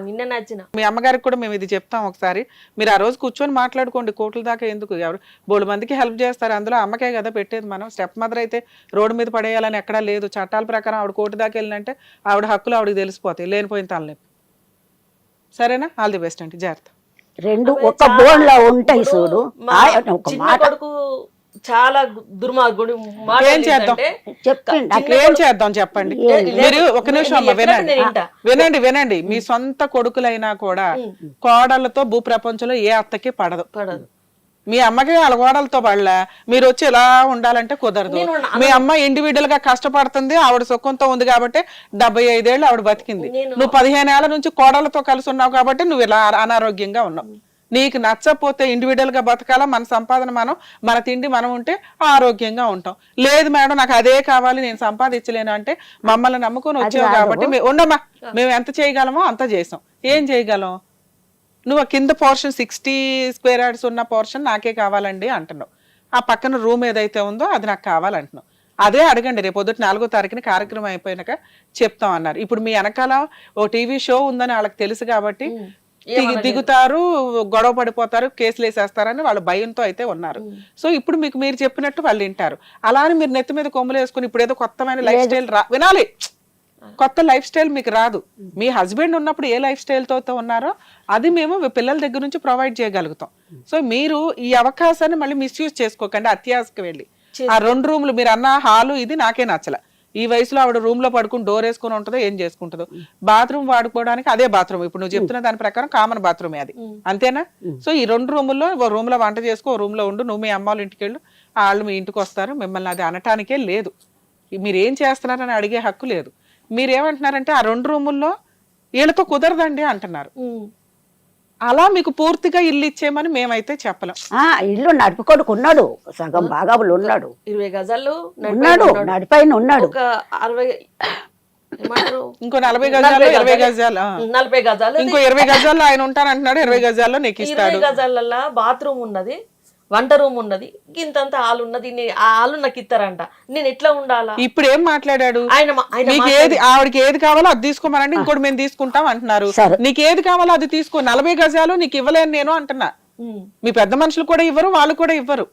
నిన్న నచ్చిన మీ అమ్మగారికి కూడా మేము ఇది చెప్తాం ఒకసారి, మీరు ఆ రోజు కూర్చొని మాట్లాడుకోండి, కోట్ల దాకా ఎందుకు, ఎవరు బోడు మందికి హెల్ప్ చేస్తారు, అందులో అమ్మకే కదా పెట్టేది. మనం స్టెప్ మదర్ అయితే రోడ్డు మీద పడేయాలని ఎక్కడా లేదు, చట్టాల ప్రకారం ఆవిడ కోర్టు దాకా వెళ్ళినంటే ఆవిడ హక్కులు ఆవిడకి తెలిసిపోతాయి, లేనిపోయిన తలనొప్పి. సరేనా? ఆల్ ది బెస్ట్ అండి, జాగ్రత్త. రెండు ఒక బోన్ లో ఉంటాయి చూడు. ఒక చిన్న మాట కొడుకు చాలా దుర్మార్గుడు. ఏం చేద్దాం? చెప్పిండు. ఏం చేద్దాం చెప్పండి. మీరు ఒక నిమిషం అమ్మ వినండి, వినండి వినండి. మీ సొంత కొడుకులైనా కూడా కోడళ్ళతో భూప్రపంచంలో ఏ అత్తకి పడదు. మీ అమ్మకి వాళ్ళ కోడలతో పడలే, మీరు వచ్చి ఇలా ఉండాలంటే కుదరదు. మీ అమ్మ ఇండివిడువల్ గా కష్టపడుతుంది, ఆవిడ సుఖంతో ఉంది కాబట్టి 75 ఏళ్ళు ఆవిడ బతికింది. నువ్వు 15 ఏళ్ల నుంచి కోడలతో కలిసి ఉన్నావు కాబట్టి నువ్వు ఇలా అనారోగ్యంగా ఉన్నావు. నీకు నచ్చకపోతే ఇండివిడువల్ గా బతకాలా, మన సంపాదన మనం, మన తిండి మనం ఉంటే ఆరోగ్యంగా ఉంటాం. లేదు మేడం నాకు అదే కావాలి, నేను సంపాదించలేను అంటే మమ్మల్ని నమ్ముకొని వచ్చావు కాబట్టి ఉండమ్మా, మేము ఎంత చేయగలమో అంత చేసాం. ఏం చేయగలం? నువ్వు కింద పోర్షన్ 60 స్క్వేర్ యార్డ్స్ ఉన్న పోర్షన్ నాకే కావాలండి అంటున్నావు, ఆ పక్కన రూమ్ ఏదైతే ఉందో అది నాకు కావాలంటున్నావు. అదే అడగండి, రేపు పొద్దుట 4వ తారీఖున కార్యక్రమం అయిపోయినాక చెప్తాం అన్నారు. ఇప్పుడు మీ వెనకాల ఓ టీవీ షో ఉందని వాళ్ళకి తెలుసు కాబట్టి దిగుతారు, గొడవ పడిపోతారు, కేసులు వేసేస్తారని వాళ్ళు భయంతో అయితే ఉన్నారు. సో ఇప్పుడు మీకు మీరు చెప్పినట్టు వాళ్ళు వింటారు. అలానే మీరు నెత్తి మీద కొమ్ములు వేసుకుని ఇప్పుడు ఏదో కొత్తమైన లైఫ్ స్టైల్ వినాలి, కొత్త లైఫ్ స్టైల్ మీకు రాదు. మీ హస్బెండ్ ఉన్నప్పుడు ఏ లైఫ్ స్టైల్తో ఉన్నారో అది మేము పిల్లల దగ్గర నుంచి ప్రొవైడ్ చేయగలుగుతాం. సో మీరు ఈ అవకాశాన్ని మళ్ళీ మిస్యూజ్ చేసుకోకండి. అత్యాశకు వెళ్ళి ఆ 2 రూములు మీరు అన్న హాలు ఇది నాకే నచ్చల. ఈ వయసులో ఆవిడ రూమ్ లో పడుకుని డోర్ వేసుకుని ఉంటుందో ఏం చేసుకుంటుందో. బాత్రూమ్ వాడుకోవడానికి అదే బాత్రూమ్, ఇప్పుడు నువ్వు చెప్తున్న దాని ప్రకారం కామన్ బాత్రూమే అది, అంతేనా? సో ఈ 2 రూముల్లో ఓ రూమ్ లో వంట చేసుకో, ఓ రూమ్ లో ఉండు, నువ్వు మీ అమ్మ వాళ్ళ ఇంటికి వెళ్ళు, వాళ్ళు మీ ఇంటికి వస్తారు. మిమ్మల్ని అది అనటానికే లేదు, మీరు ఏం చేస్తున్నారని అడిగే హక్కు లేదు. మీరేమంటున్నారంటే ఆ 2 రూముల్లో వీళ్ళతో కుదరదండి అంటున్నారు. అలా మీకు పూర్తిగా ఇల్లు ఇచ్చేయమని మేమైతే చెప్పలేం. ఇల్లు నడుపుకొడుకు ఉన్నాడు, సగం భాగాలు ఉన్నాడు, 20 గజాలు ఉన్నాడు, నడిపైన ఉన్నాడు. ఒక 60 ఇంకో 40 గజాలు 20 గజాలు 40 గజాలు ఇంకో 20 గజాల్లో ఆయన ఉంటానంటున్నాడు. 20 గజాల్లో నీకు ఇస్తాడు. 20 గజాలలో బాత్రూమ్ ఉన్నది, వంట రూమ్ ఉన్నది, ఇంతంత హాల్ ఉన్నది. ఆ హాలు నాకు ఇస్తారంట, నేను ఎట్లా ఉండాలా? ఇప్పుడు ఏం మాట్లాడాడు? మీకు ఏది ఆవిడకి ఏది కావాలో అది తీసుకోమనండి, ఇంకోటి మేము తీసుకుంటాం అంటున్నారు. నీకు ఏది కావాలో అది తీసుకో, 40 గజాలు నీకు ఇవ్వలేను నేను అంటున్నా. మీ పెద్ద మనుషులు కూడా ఇవ్వరు, వాళ్ళు కూడా ఇవ్వరు.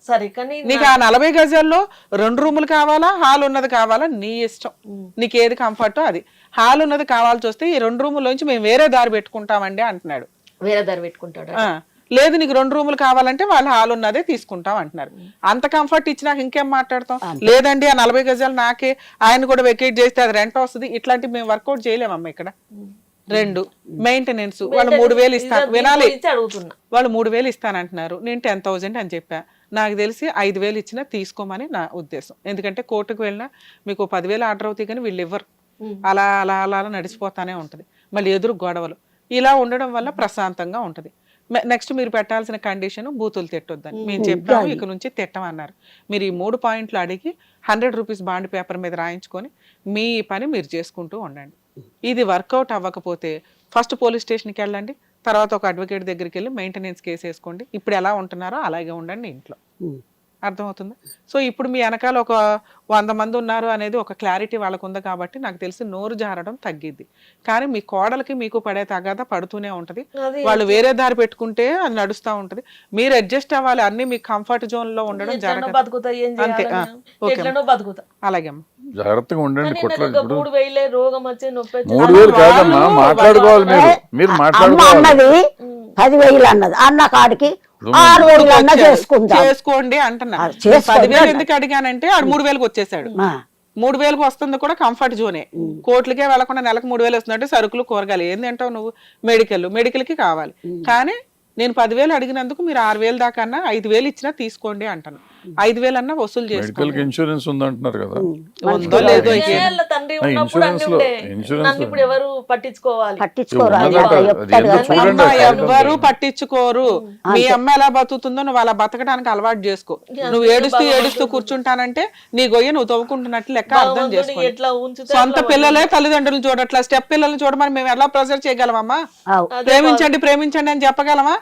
సరే కానీ నీకు ఆ 40 గజాల్లో 2 రూములు కావాలా, హాల్ ఉన్నది కావాలా, నీ ఇష్టం. నీకు ఏది కంఫర్టో అది. హాల్ ఉన్నది కావాల్సి వస్తే ఈ 2 రూముల్లోంచి మేము వేరే దారి పెట్టుకుంటామండి అంటున్నాడు. వేరే దారి పెట్టుకుంటాడు. లేదు నీకు 2 రూములు కావాలంటే వాళ్ళు హాల్ ఉన్నదే తీసుకుంటాం అంటున్నారు. అంత కంఫర్ట్ ఇచ్చినాక ఇంకేం మాట్లాడతాం? లేదండి ఆ 40 గజాలు నాకే, ఆయన కూడా వెకేట్ చేస్తే అది రెంట్ వస్తుంది, ఇట్లాంటివి మేము వర్కౌట్ చేయలేమమ్మా ఇక్కడ. 2 మెయింటెనెన్స్ వాళ్ళు 3000 ఇస్తాను, వినాలి, వాళ్ళు 3000 ఇస్తానంటున్నారు. నేను 10,000 అని చెప్పా. నాకు తెలిసి 5,000 ఇచ్చినా తీసుకోమని నా ఉద్దేశం. ఎందుకంటే కోర్టుకు వెళ్ళినా మీకు 10,000 ఆర్డర్ అవుతాయి కానీ వీళ్ళు ఇవ్వరు. అలా అలా అలా నడిచిపోతానే ఉంటుంది. మళ్ళీ ఎదురు గొడవలు. ఇలా ఉండడం వల్ల ప్రశాంతంగా ఉంటుంది. నెక్స్ట్ మీరు పెట్టాల్సిన కండిషన్ బూతులు తిట్టొద్దని మేము చెప్పాము, ఇక నుంచి తిట్టమన్నారు. మీరు ఈ 3 పాయింట్లు అడిగి 100 రూపీస్ బాండ్ పేపర్ మీద రాయించుకొని మీ పని మీరు చేసుకుంటూ ఉండండి. ఇది వర్కౌట్ అవ్వకపోతే ఫస్ట్ పోలీస్ స్టేషన్కి వెళ్ళండి, తర్వాత ఒక అడ్వకేట్ దగ్గరికి వెళ్ళి మెయింటెనెన్స్ కేసు వేసుకోండి. ఇప్పుడు ఎలా ఉంటున్నారో అలాగే ఉండండి ఇంట్లో. అర్థమవుతుంది? సో ఇప్పుడు మీ వెనకాల ఒక 100 మంది ఉన్నారు అనేది ఒక క్లారిటీ వాళ్ళకు ఉంది కాబట్టి నాకు తెలిసి నోరు జారడం తగ్గిద్ది. కానీ మీ కోడలకి మీకు పడే తగాద పడుతూనే ఉంటది. వాళ్ళు వేరే దారి పెట్టుకుంటే అది నడుస్తూ ఉంటది. మీరు అడ్జస్ట్ అవ్వాలి, అన్ని మీ కంఫర్ట్ జోన్ లో ఉండడం జరగదు. అంతే. అలాగే అమ్మ, జాగ్రత్తగా ఉండండి. 3,000 రోగం వచ్చే నొప్పి 3,000 కాదమ్మా, మాట్లాడుకోవాలి. మీరు మాట్లాడుకోవాలి. 10,000 అన్నది అన్న కాడికి 6,000 అన్న చేసుకోండి అంటున్నా. 10,000 ఎందుకు అడిగానంటే ఆడు 3,000కి వచ్చేసాడు. 3,000కి వస్తుంది కూడా కంఫర్ట్ జోనే. కోట్లకే వెళ్లకుండా నెలకు 3,000 వస్తుందంటే సరుకులు కూరగాయలు ఏం తింటావు నువ్వు? మెడికల్కి కావాలి. కానీ నేను 10,000 అడిగినందుకు మీరు 6,000 దాకా అన్నా 5,000 ఇచ్చినా తీసుకోండి అంటాను. 5,000 అన్నా వసూలు చేసుకోండి. ఇన్సూరెన్స్ ఉందంటున్నారు కదా, ఉందో లేదో ఎవరు పట్టించుకోవాలి? ఎవ్వరు పట్టించుకోరు. మీ అమ్మ ఎలా బతుకుతుందో నువ్వు అలా బతకడానికి అలవాటు చేసుకో. నువ్వు ఏడుస్తూ కూర్చుంటానంటే నీ గొయ్య నువ్వు తవ్వుకుంటున్నట్లు లెక్క అర్థం చేసుకో. సొంత పిల్లలే తల్లిదండ్రులు చూడట్లా, స్టెప్ పిల్లల్ని చూడమని మేము ఎలా ప్రెజర్ చేయగలమమ్మా? ప్రేమించండి అని చెప్పగలమా?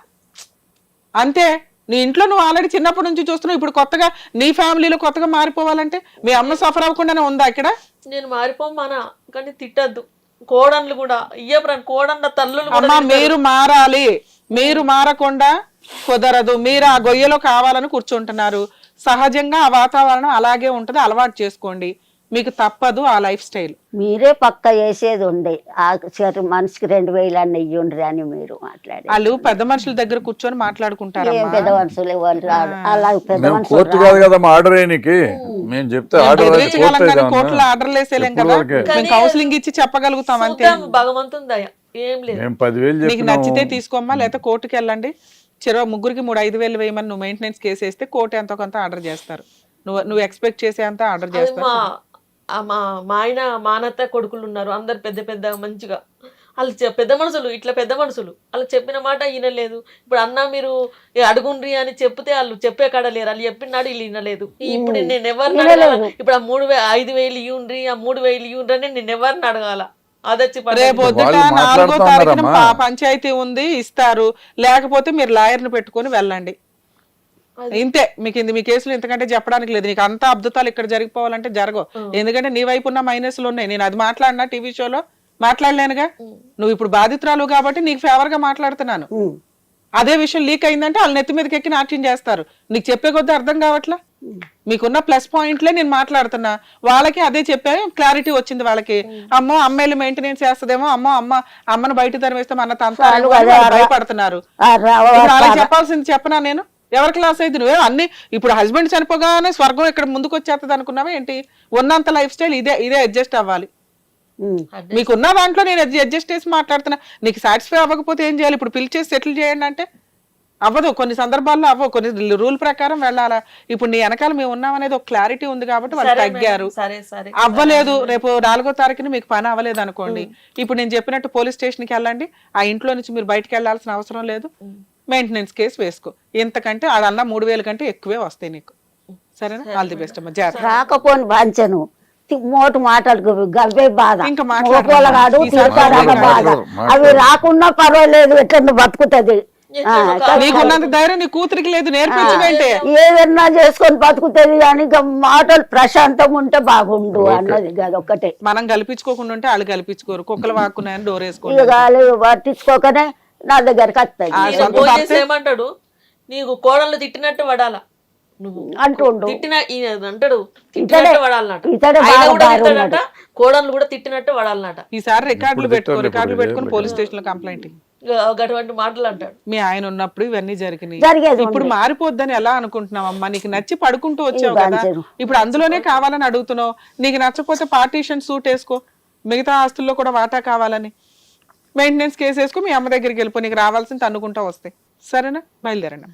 అంతే. నీ ఇంట్లో నువ్వు ఆల్రెడీ చిన్నప్పటి నుంచి చూస్తున్నావు, ఇప్పుడు కొత్తగా నీ ఫ్యామిలీలో కొత్తగా మారిపోవాలంటే మీ అమ్మ సఫర్ అవ్వకుండానే ఉందా ఇక్కడ? నేను మారిపోమానా, కానీ తిట్టద్దు. కోడన్లు కూడా కోడన్ల తల్లులు అమ్మా మీరు మారాలి, మీరు మారకుండా కుదరదు. మీరు ఆ గొయ్యలో కావాలని కూర్చుంటున్నారు. సహజంగా ఆ వాతావరణం అలాగే ఉంటుంది, అలవాటు చేసుకోండి. మీకు తప్పదు ఆ లైఫ్ స్టైల్. మీరే పక్క చేసేది ఉండే ఆ మనిషికి 2000 అన్న ఇయ్యుండ్రి అని మీరు మాట్లాడే. వాళ్ళు పెద్ద మనుషుల దగ్గర కూర్చొని మాట్లాడుకుంటారు. ఏం పెద్ద మనుషులు అలా పెద్ద మేము మనుషులు కోర్టు కాదు కదా ఆర్డర్ అయ్యనికి, మేము చెప్తే కోర్టులో ఆర్డర్లు వేసేలేం కదా, మేము కౌన్సిలింగ్ ఇచ్చి చెప్పగలుగుతాం అంతే. భగవంతుని దయ ఏం లేదు. మేము 10,000 నీకు నచ్చితే తీసుకోమ్మా, లేకపోతే కోర్టుకి వెళ్ళండి. చెరవ ముగ్గురికి 3-5,000 వేయమని నువ్వు మెయింటెనెన్స్ కేసు వేస్తే కోర్టు ఎంతో కొంత ఆర్డర్ చేస్తారు. నువ్వు ఎక్స్పెక్ట్ చేసే అంత ఆర్డర్ చేస్తారు. మా ఆయన మానత్త కొడుకులు ఉన్నారు, అందరు పెద్ద పెద్ద మంచిగా. వాళ్ళు పెద్ద మనుషులు, ఇట్లా పెద్ద మనుషులు. వాళ్ళకి చెప్పిన మాట వినలేదు. ఇప్పుడు అన్న మీరు అడుగుండ్రి అని చెప్తే వాళ్ళు చెప్పే కాడ లేరు, వాళ్ళు చెప్పినాడు వీళ్ళు వినలేదు. ఇప్పుడు నేను ఎవరిని అడగాల? ఇప్పుడు ఆ 5,000 ఇవ్వండ్రి, ఆ 3,000 ఇవ్వండ్రి అని నేను ఎవరిని అడగాల? అదొచ్చి రేపు 4వ తారీఖున పంచాయతీ ఉంది, ఇస్తారు. లేకపోతే మీరు లాయర్ని పెట్టుకొని వెళ్ళండి. ఇంతే. మీకు మీ కేసులు ఇంతకంటే చెప్పడానికి లేదు. నీకు అంత అద్భుతాలు ఇక్కడ జరిగిపోవాలంటే జరగవు. ఎందుకంటే నీ వైపు ఉన్న మైనస్లు ఉన్నాయి. నేను అది మాట్లాడినా టీవీ షోలో మాట్లాడలేనుగా. నువ్వు ఇప్పుడు బాధితురాలు కాబట్టి నీకు ఫేవర్ గా మాట్లాడుతున్నాను. అదే విషయం లీక్ అయిందంటే వాళ్ళు నెత్తి మీదకి ఎక్కి నాట్యం చేస్తారు. నీకు చెప్పే కొద్దీ అర్థం కావట్లా. మీకున్న ప్లస్ పాయింట్లే నేను మాట్లాడుతున్నా. వాళ్ళకి అదే చెప్పా, క్లారిటీ వచ్చింది వాళ్ళకి. అమ్మో అమ్మాయిలు మెయింటెనెన్స్ చేస్తుందేమో, అమ్మను బయట తరివేస్తాం అన్న తంతారు భయపడుతున్నారు. అలా చెప్పాల్సింది చెప్పనా నేను? ఎవరి క్లాస్ అయితే నువ్వే అన్ని ఇప్పుడు హస్బెండ్ చనిపోగానే స్వర్గం ఇక్కడ ముందుకు వచ్చేస్తుంది అనుకున్నావా ఏంటి? ఉన్నంత లైఫ్ స్టైల్ ఇదే అడ్జస్ట్ అవ్వాలి. మీకున్న దాంట్లో నేను అడ్జస్ట్ చేసి మాట్లాడుతున్నా. నీకు సాటిస్ఫై అవ్వకపోతే ఏం చేయాలి? ఇప్పుడు పిలిచేసి సెటిల్ చేయండి అంటే అవ్వదు. కొన్ని సందర్భాల్లో అవ్వవు, కొన్ని రూల్ ప్రకారం వెళ్ళాలా. ఇప్పుడు నీ వెనకాల మేము ఉన్నాం అనేది ఒక క్లారిటీ ఉంది కాబట్టి వాళ్ళు తగ్గారు. అవ్వలేదు, రేపు 4వ తారీఖున మీకు పని అవ్వలేదు అనుకోండి, ఇప్పుడు నేను చెప్పినట్టు పోలీస్ స్టేషన్కి వెళ్ళండి. ఆ ఇంట్లో నుంచి మీరు బయటకు వెళ్ళాల్సిన అవసరం లేదు. మెయింటెనెన్స్ కేసు వేసుకో. ఇంతకంటే ఆడన్నా 3,000 కంటే ఎక్కువే వస్తాయి నీకు. సరేనా? ఆల్ ది బెస్ట్ అమ్మా. జాగ్రత్త. రాకపోని బాంచను మోటు మాటలకు గవ్వే బాధ, ఇంకా మగపోలగాడు తిరగడాక బాధ. అవి రాకున్నా పర్వాలేదు, ఎట్లా బతుకుతుంది. నీకున్నంత ధైర్యం నీ కూతురికి లేదు, నేర్పించమంటే ఏదన్నా చేసుకొని బతుకుతుంది. కానీ ఇంకా మాటలు ప్రశాంతం ఉంటే బాగుండు అన్నది అదొక్కటే. మనం కల్పించుకోకుండా ఉంటే వాళ్ళు కల్పించుకోరు. కుక్కలు వాక్కున్నాయని డోర్ వేసుకోరు. ఇక వాళ్ళు పట్టించుకోకనే నా దగ్గరికి వస్తాయి. ఏమంటాడు, నీకు కోడళ్ళు తిట్టినట్టు పడాలా నువ్వు అంటుండు. అంటాడు తిట్టినట్టు పడాలన్నట, కోడళ్ళు కూడా తిట్టినట్టు పడాలన్నట. ఈసారి రికార్డులు పెట్టుకొని పోలీస్ స్టేషన్ లో కంప్లైంట్ అటువంటి మాటలు అంటాడు. మీ ఆయన ఉన్నప్పుడు ఇవన్నీ జరిగినాయి. ఇప్పుడు మారిపోద్దని ఎలా అనుకుంటున్నావు అమ్మా? నీకు నచ్చి పడుకుంటూ వచ్చావు కదా, ఇప్పుడు అందులోనే కావాలని అడుగుతున్నావు. నీకు నచ్చకపోతే పార్టీషన్ సూట్ వేసుకో, మిగతా ఆస్తుల్లో కూడా వాటా కావాలని మెయింటెనెన్స్ కేసు వేసుకో, మీ అమ్మ దగ్గరికి వెళ్ళిపో. నీకు రావాల్సింది తన్నుకుంటా వస్తాయి. సరేనా? బయలుదేరండి.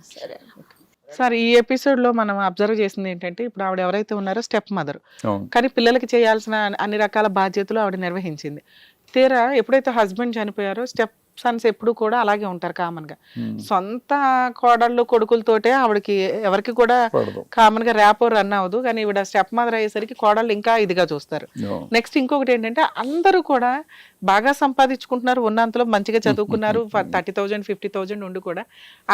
సార్, ఈ ఎపిసోడ్ లో మనం అబ్జర్వ్ చేసింది ఏంటంటే, ఇప్పుడు ఆవిడ ఎవరైతే ఉన్నారో స్టెప్ మదర్, కానీ పిల్లలకి చేయాల్సిన అన్ని రకాల బాధ్యతలు ఆవిడ నిర్వహించింది. తీరా ఎప్పుడైతే హస్బెండ్ చనిపోయారో స్టెప్ సన్స్ ఎప్పుడు కూడా అలాగే ఉంటారు కామన్ గా. సొంత కోడళ్ళు కొడుకులతోటే ఆవిడకి ఎవరికి కూడా కామన్ గా ర్యాపో రన్ అవ్వదు. కానీ ఈవిడ స్టెప్ మదర్ అయ్యేసరికి కోడళ్ళు ఇంకా ఇదిగా చూస్తారు. నెక్స్ట్ ఇంకొకటి ఏంటంటే, అందరూ కూడా బాగా సంపాదించుకుంటున్నారు, ఉన్నంతలో మంచిగా చదువుకున్నారు. 30,000 50,000 ఉండి కూడా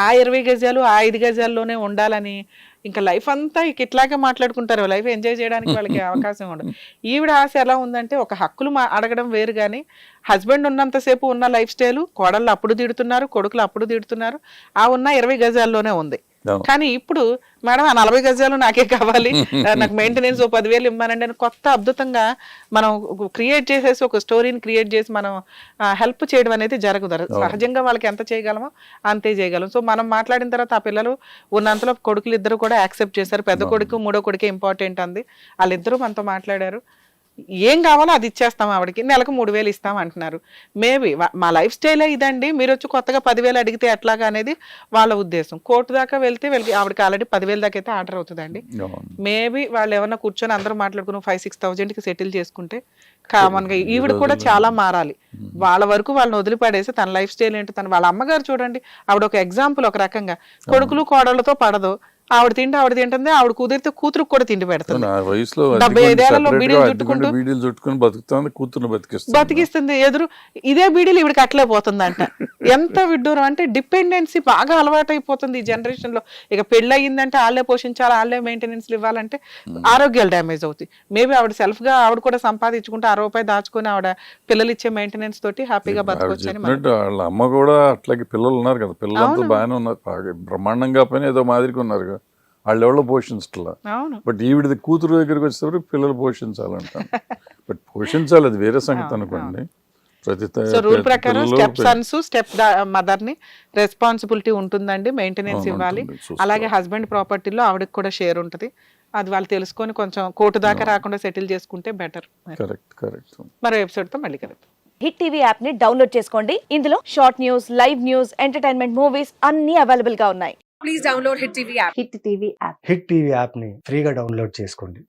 ఆ 20 గజాలు ఆ 5 గజాల్లోనే ఉండాలని ఇంకా లైఫ్ అంతా ఇట్లాగే మాట్లాడుకుంటారు. లైఫ్ ఎంజాయ్ చేయడానికి వాళ్ళకి అవకాశం ఉండదు. ఈవిడ ఆశ ఎలా ఉందంటే, ఒక హక్కులు అడగడం వేరు, కానీ హస్బెండ్ ఉన్నంతసేపు ఉన్న లైఫ్ స్టైల్ కోడళ్ళు అప్పుడు తిడుతున్నారు, కొడుకులు అప్పుడు తిడుతున్నారు. ఆ ఉన్న 20 గజాల్లోనే ఉంది. కానీ ఇప్పుడు మేడం ఆ 40 గజాలు నాకే కావాలి, నాకు మెయింటెనెన్స్ 10,000 ఇవ్వమనండి అని కొత్త అద్భుతంగా మనం క్రియేట్ చేసేసి ఒక స్టోరీని క్రియేట్ చేసి మనం హెల్ప్ చేయడం అనేది జరగదు. సహజంగా వాళ్ళకి ఎంత చేయగలమో అంతే చేయగలం. సో మనం మాట్లాడిన తర్వాత ఆ పిల్లలు ఉన్నంతలో కొడుకులు ఇద్దరు కూడా యాక్సెప్ట్ చేశారు. పెద్ద కొడుకు 3వ కొడుకే ఇంపార్టెంట్ అంది. వాళ్ళిద్దరూ మనతో మాట్లాడారు. ఏం కావాలో అది ఇచ్చేస్తాం, ఆవిడకి నెలకు 3,000 ఇస్తాం అంటున్నారు. మేబీ మా లైఫ్ స్టైలే ఇదండి, మీరు వచ్చి కొత్తగా 10,000 అడిగితే ఎట్లాగా అనేది వాళ్ళ ఉద్దేశం. కోర్టు దాకా వెళ్తే ఆవిడకి ఆల్రెడీ 10,000 దాకా అయితే ఆర్డర్ అవుతుందండి. మేబీ వాళ్ళు ఏమన్నా కూర్చొని అందరూ మాట్లాడుకుని 5-6,000కి సెటిల్ చేసుకుంటే కామన్ గా ఈవిడ కూడా చాలా మారాలి. వాళ్ళ వరకు వాళ్ళని వదిలిపడేసి తన లైఫ్ స్టైల్ ఏంటో వాళ్ళ అమ్మగారు చూడండి, ఆవిడ ఒక ఎగ్జాంపుల్. ఒక రకంగా కొడుకులు కోడళ్ళతో పడదు, ఆవిడ తింటుంది, ఆవిడ కుదిరితే కూతురుకు కూడా తిండి పెడుతుంది. ఆ వయసులో 75 ఏళ్లలో బీడీలు చుట్టుకుంటూ బీడీలు చుట్టుకుని బతుకుతుంది, కూతుర్ని బతికిస్తుంది. ఎదురు ఇదే బీడీలు ఇవిడికి అట్లే పోతుందంట. ఎంత విడ్డూరం అంటే డిపెండెన్సీ బాగా అలవాటు అయిపోతుంది ఈ జనరేషన్ లో. ఇక పెళ్ళి అయ్యిందంటే వాళ్ళే పోషించాలి, వాళ్ళే మెయింటెనెన్స్ ఇవ్వాలంటే ఆరోగ్యాలు డ్యామేజ్ అవుతాయి. మేబీ ఆవిడ సెల్ఫ్ గా ఆవిడ కూడా సంపాదించుకుంటే ఆ రూపాయి దాచుకుని ఆవిడ పిల్లలు ఇచ్చే మెయింటెనెన్స్ తోటి హ్యాపీగా బతకొచ్చు అని. వాళ్ళ అమ్మ కూడా అట్లాగే పిల్లలు ఉన్నారు కదా, పిల్లలంతా బాగానే ఉన్నారు, బాగా బ్రహ్మాండంగా పైన ఏదో మాదిరిగా ఉన్నారు కదా, వాళ్ళు ఎవరో పోషించట్లా. బట్ ఈవిడ కూతురు దగ్గరికి వచ్చేసరికి పిల్లలు పోషించాలంట. బట్ పోషించాలి, అది వేరే సంగతి అనుకోండి. సో రూల్ ప్రకారం స్టెప్ సన్స్ స్టెప్ మదర్ ని రెస్పాన్సిబిలిటీ ఉంటుందండి, మెయింటెనెన్స్ ఇవ్వాలి. అలాగే హస్బెండ్ ప్రాపర్టీలో ఆవిడకి కూడా షేర్ ఉంటుంది. అది వాళ్ళు తెలుసుకొని కొంచెం కోర్టు దాకా రాకుండా సెటిల్ చేసుకుంటే బెటర్. కరెక్ట్. మరో ఎపిసోడ్ తో మళ్ళీ కలుద్దాం. హిట్ టీవీ యాప్ ని డౌన్లోడ్ చేసుకోండి. ఇందులో short news, live news, entertainment movies అన్ని అవైలబుల్ గా ఉన్నాయి. హిట్ టీవీ యాప్ ని ఫ్రీగా డౌన్లోడ్ చేసుకోండి.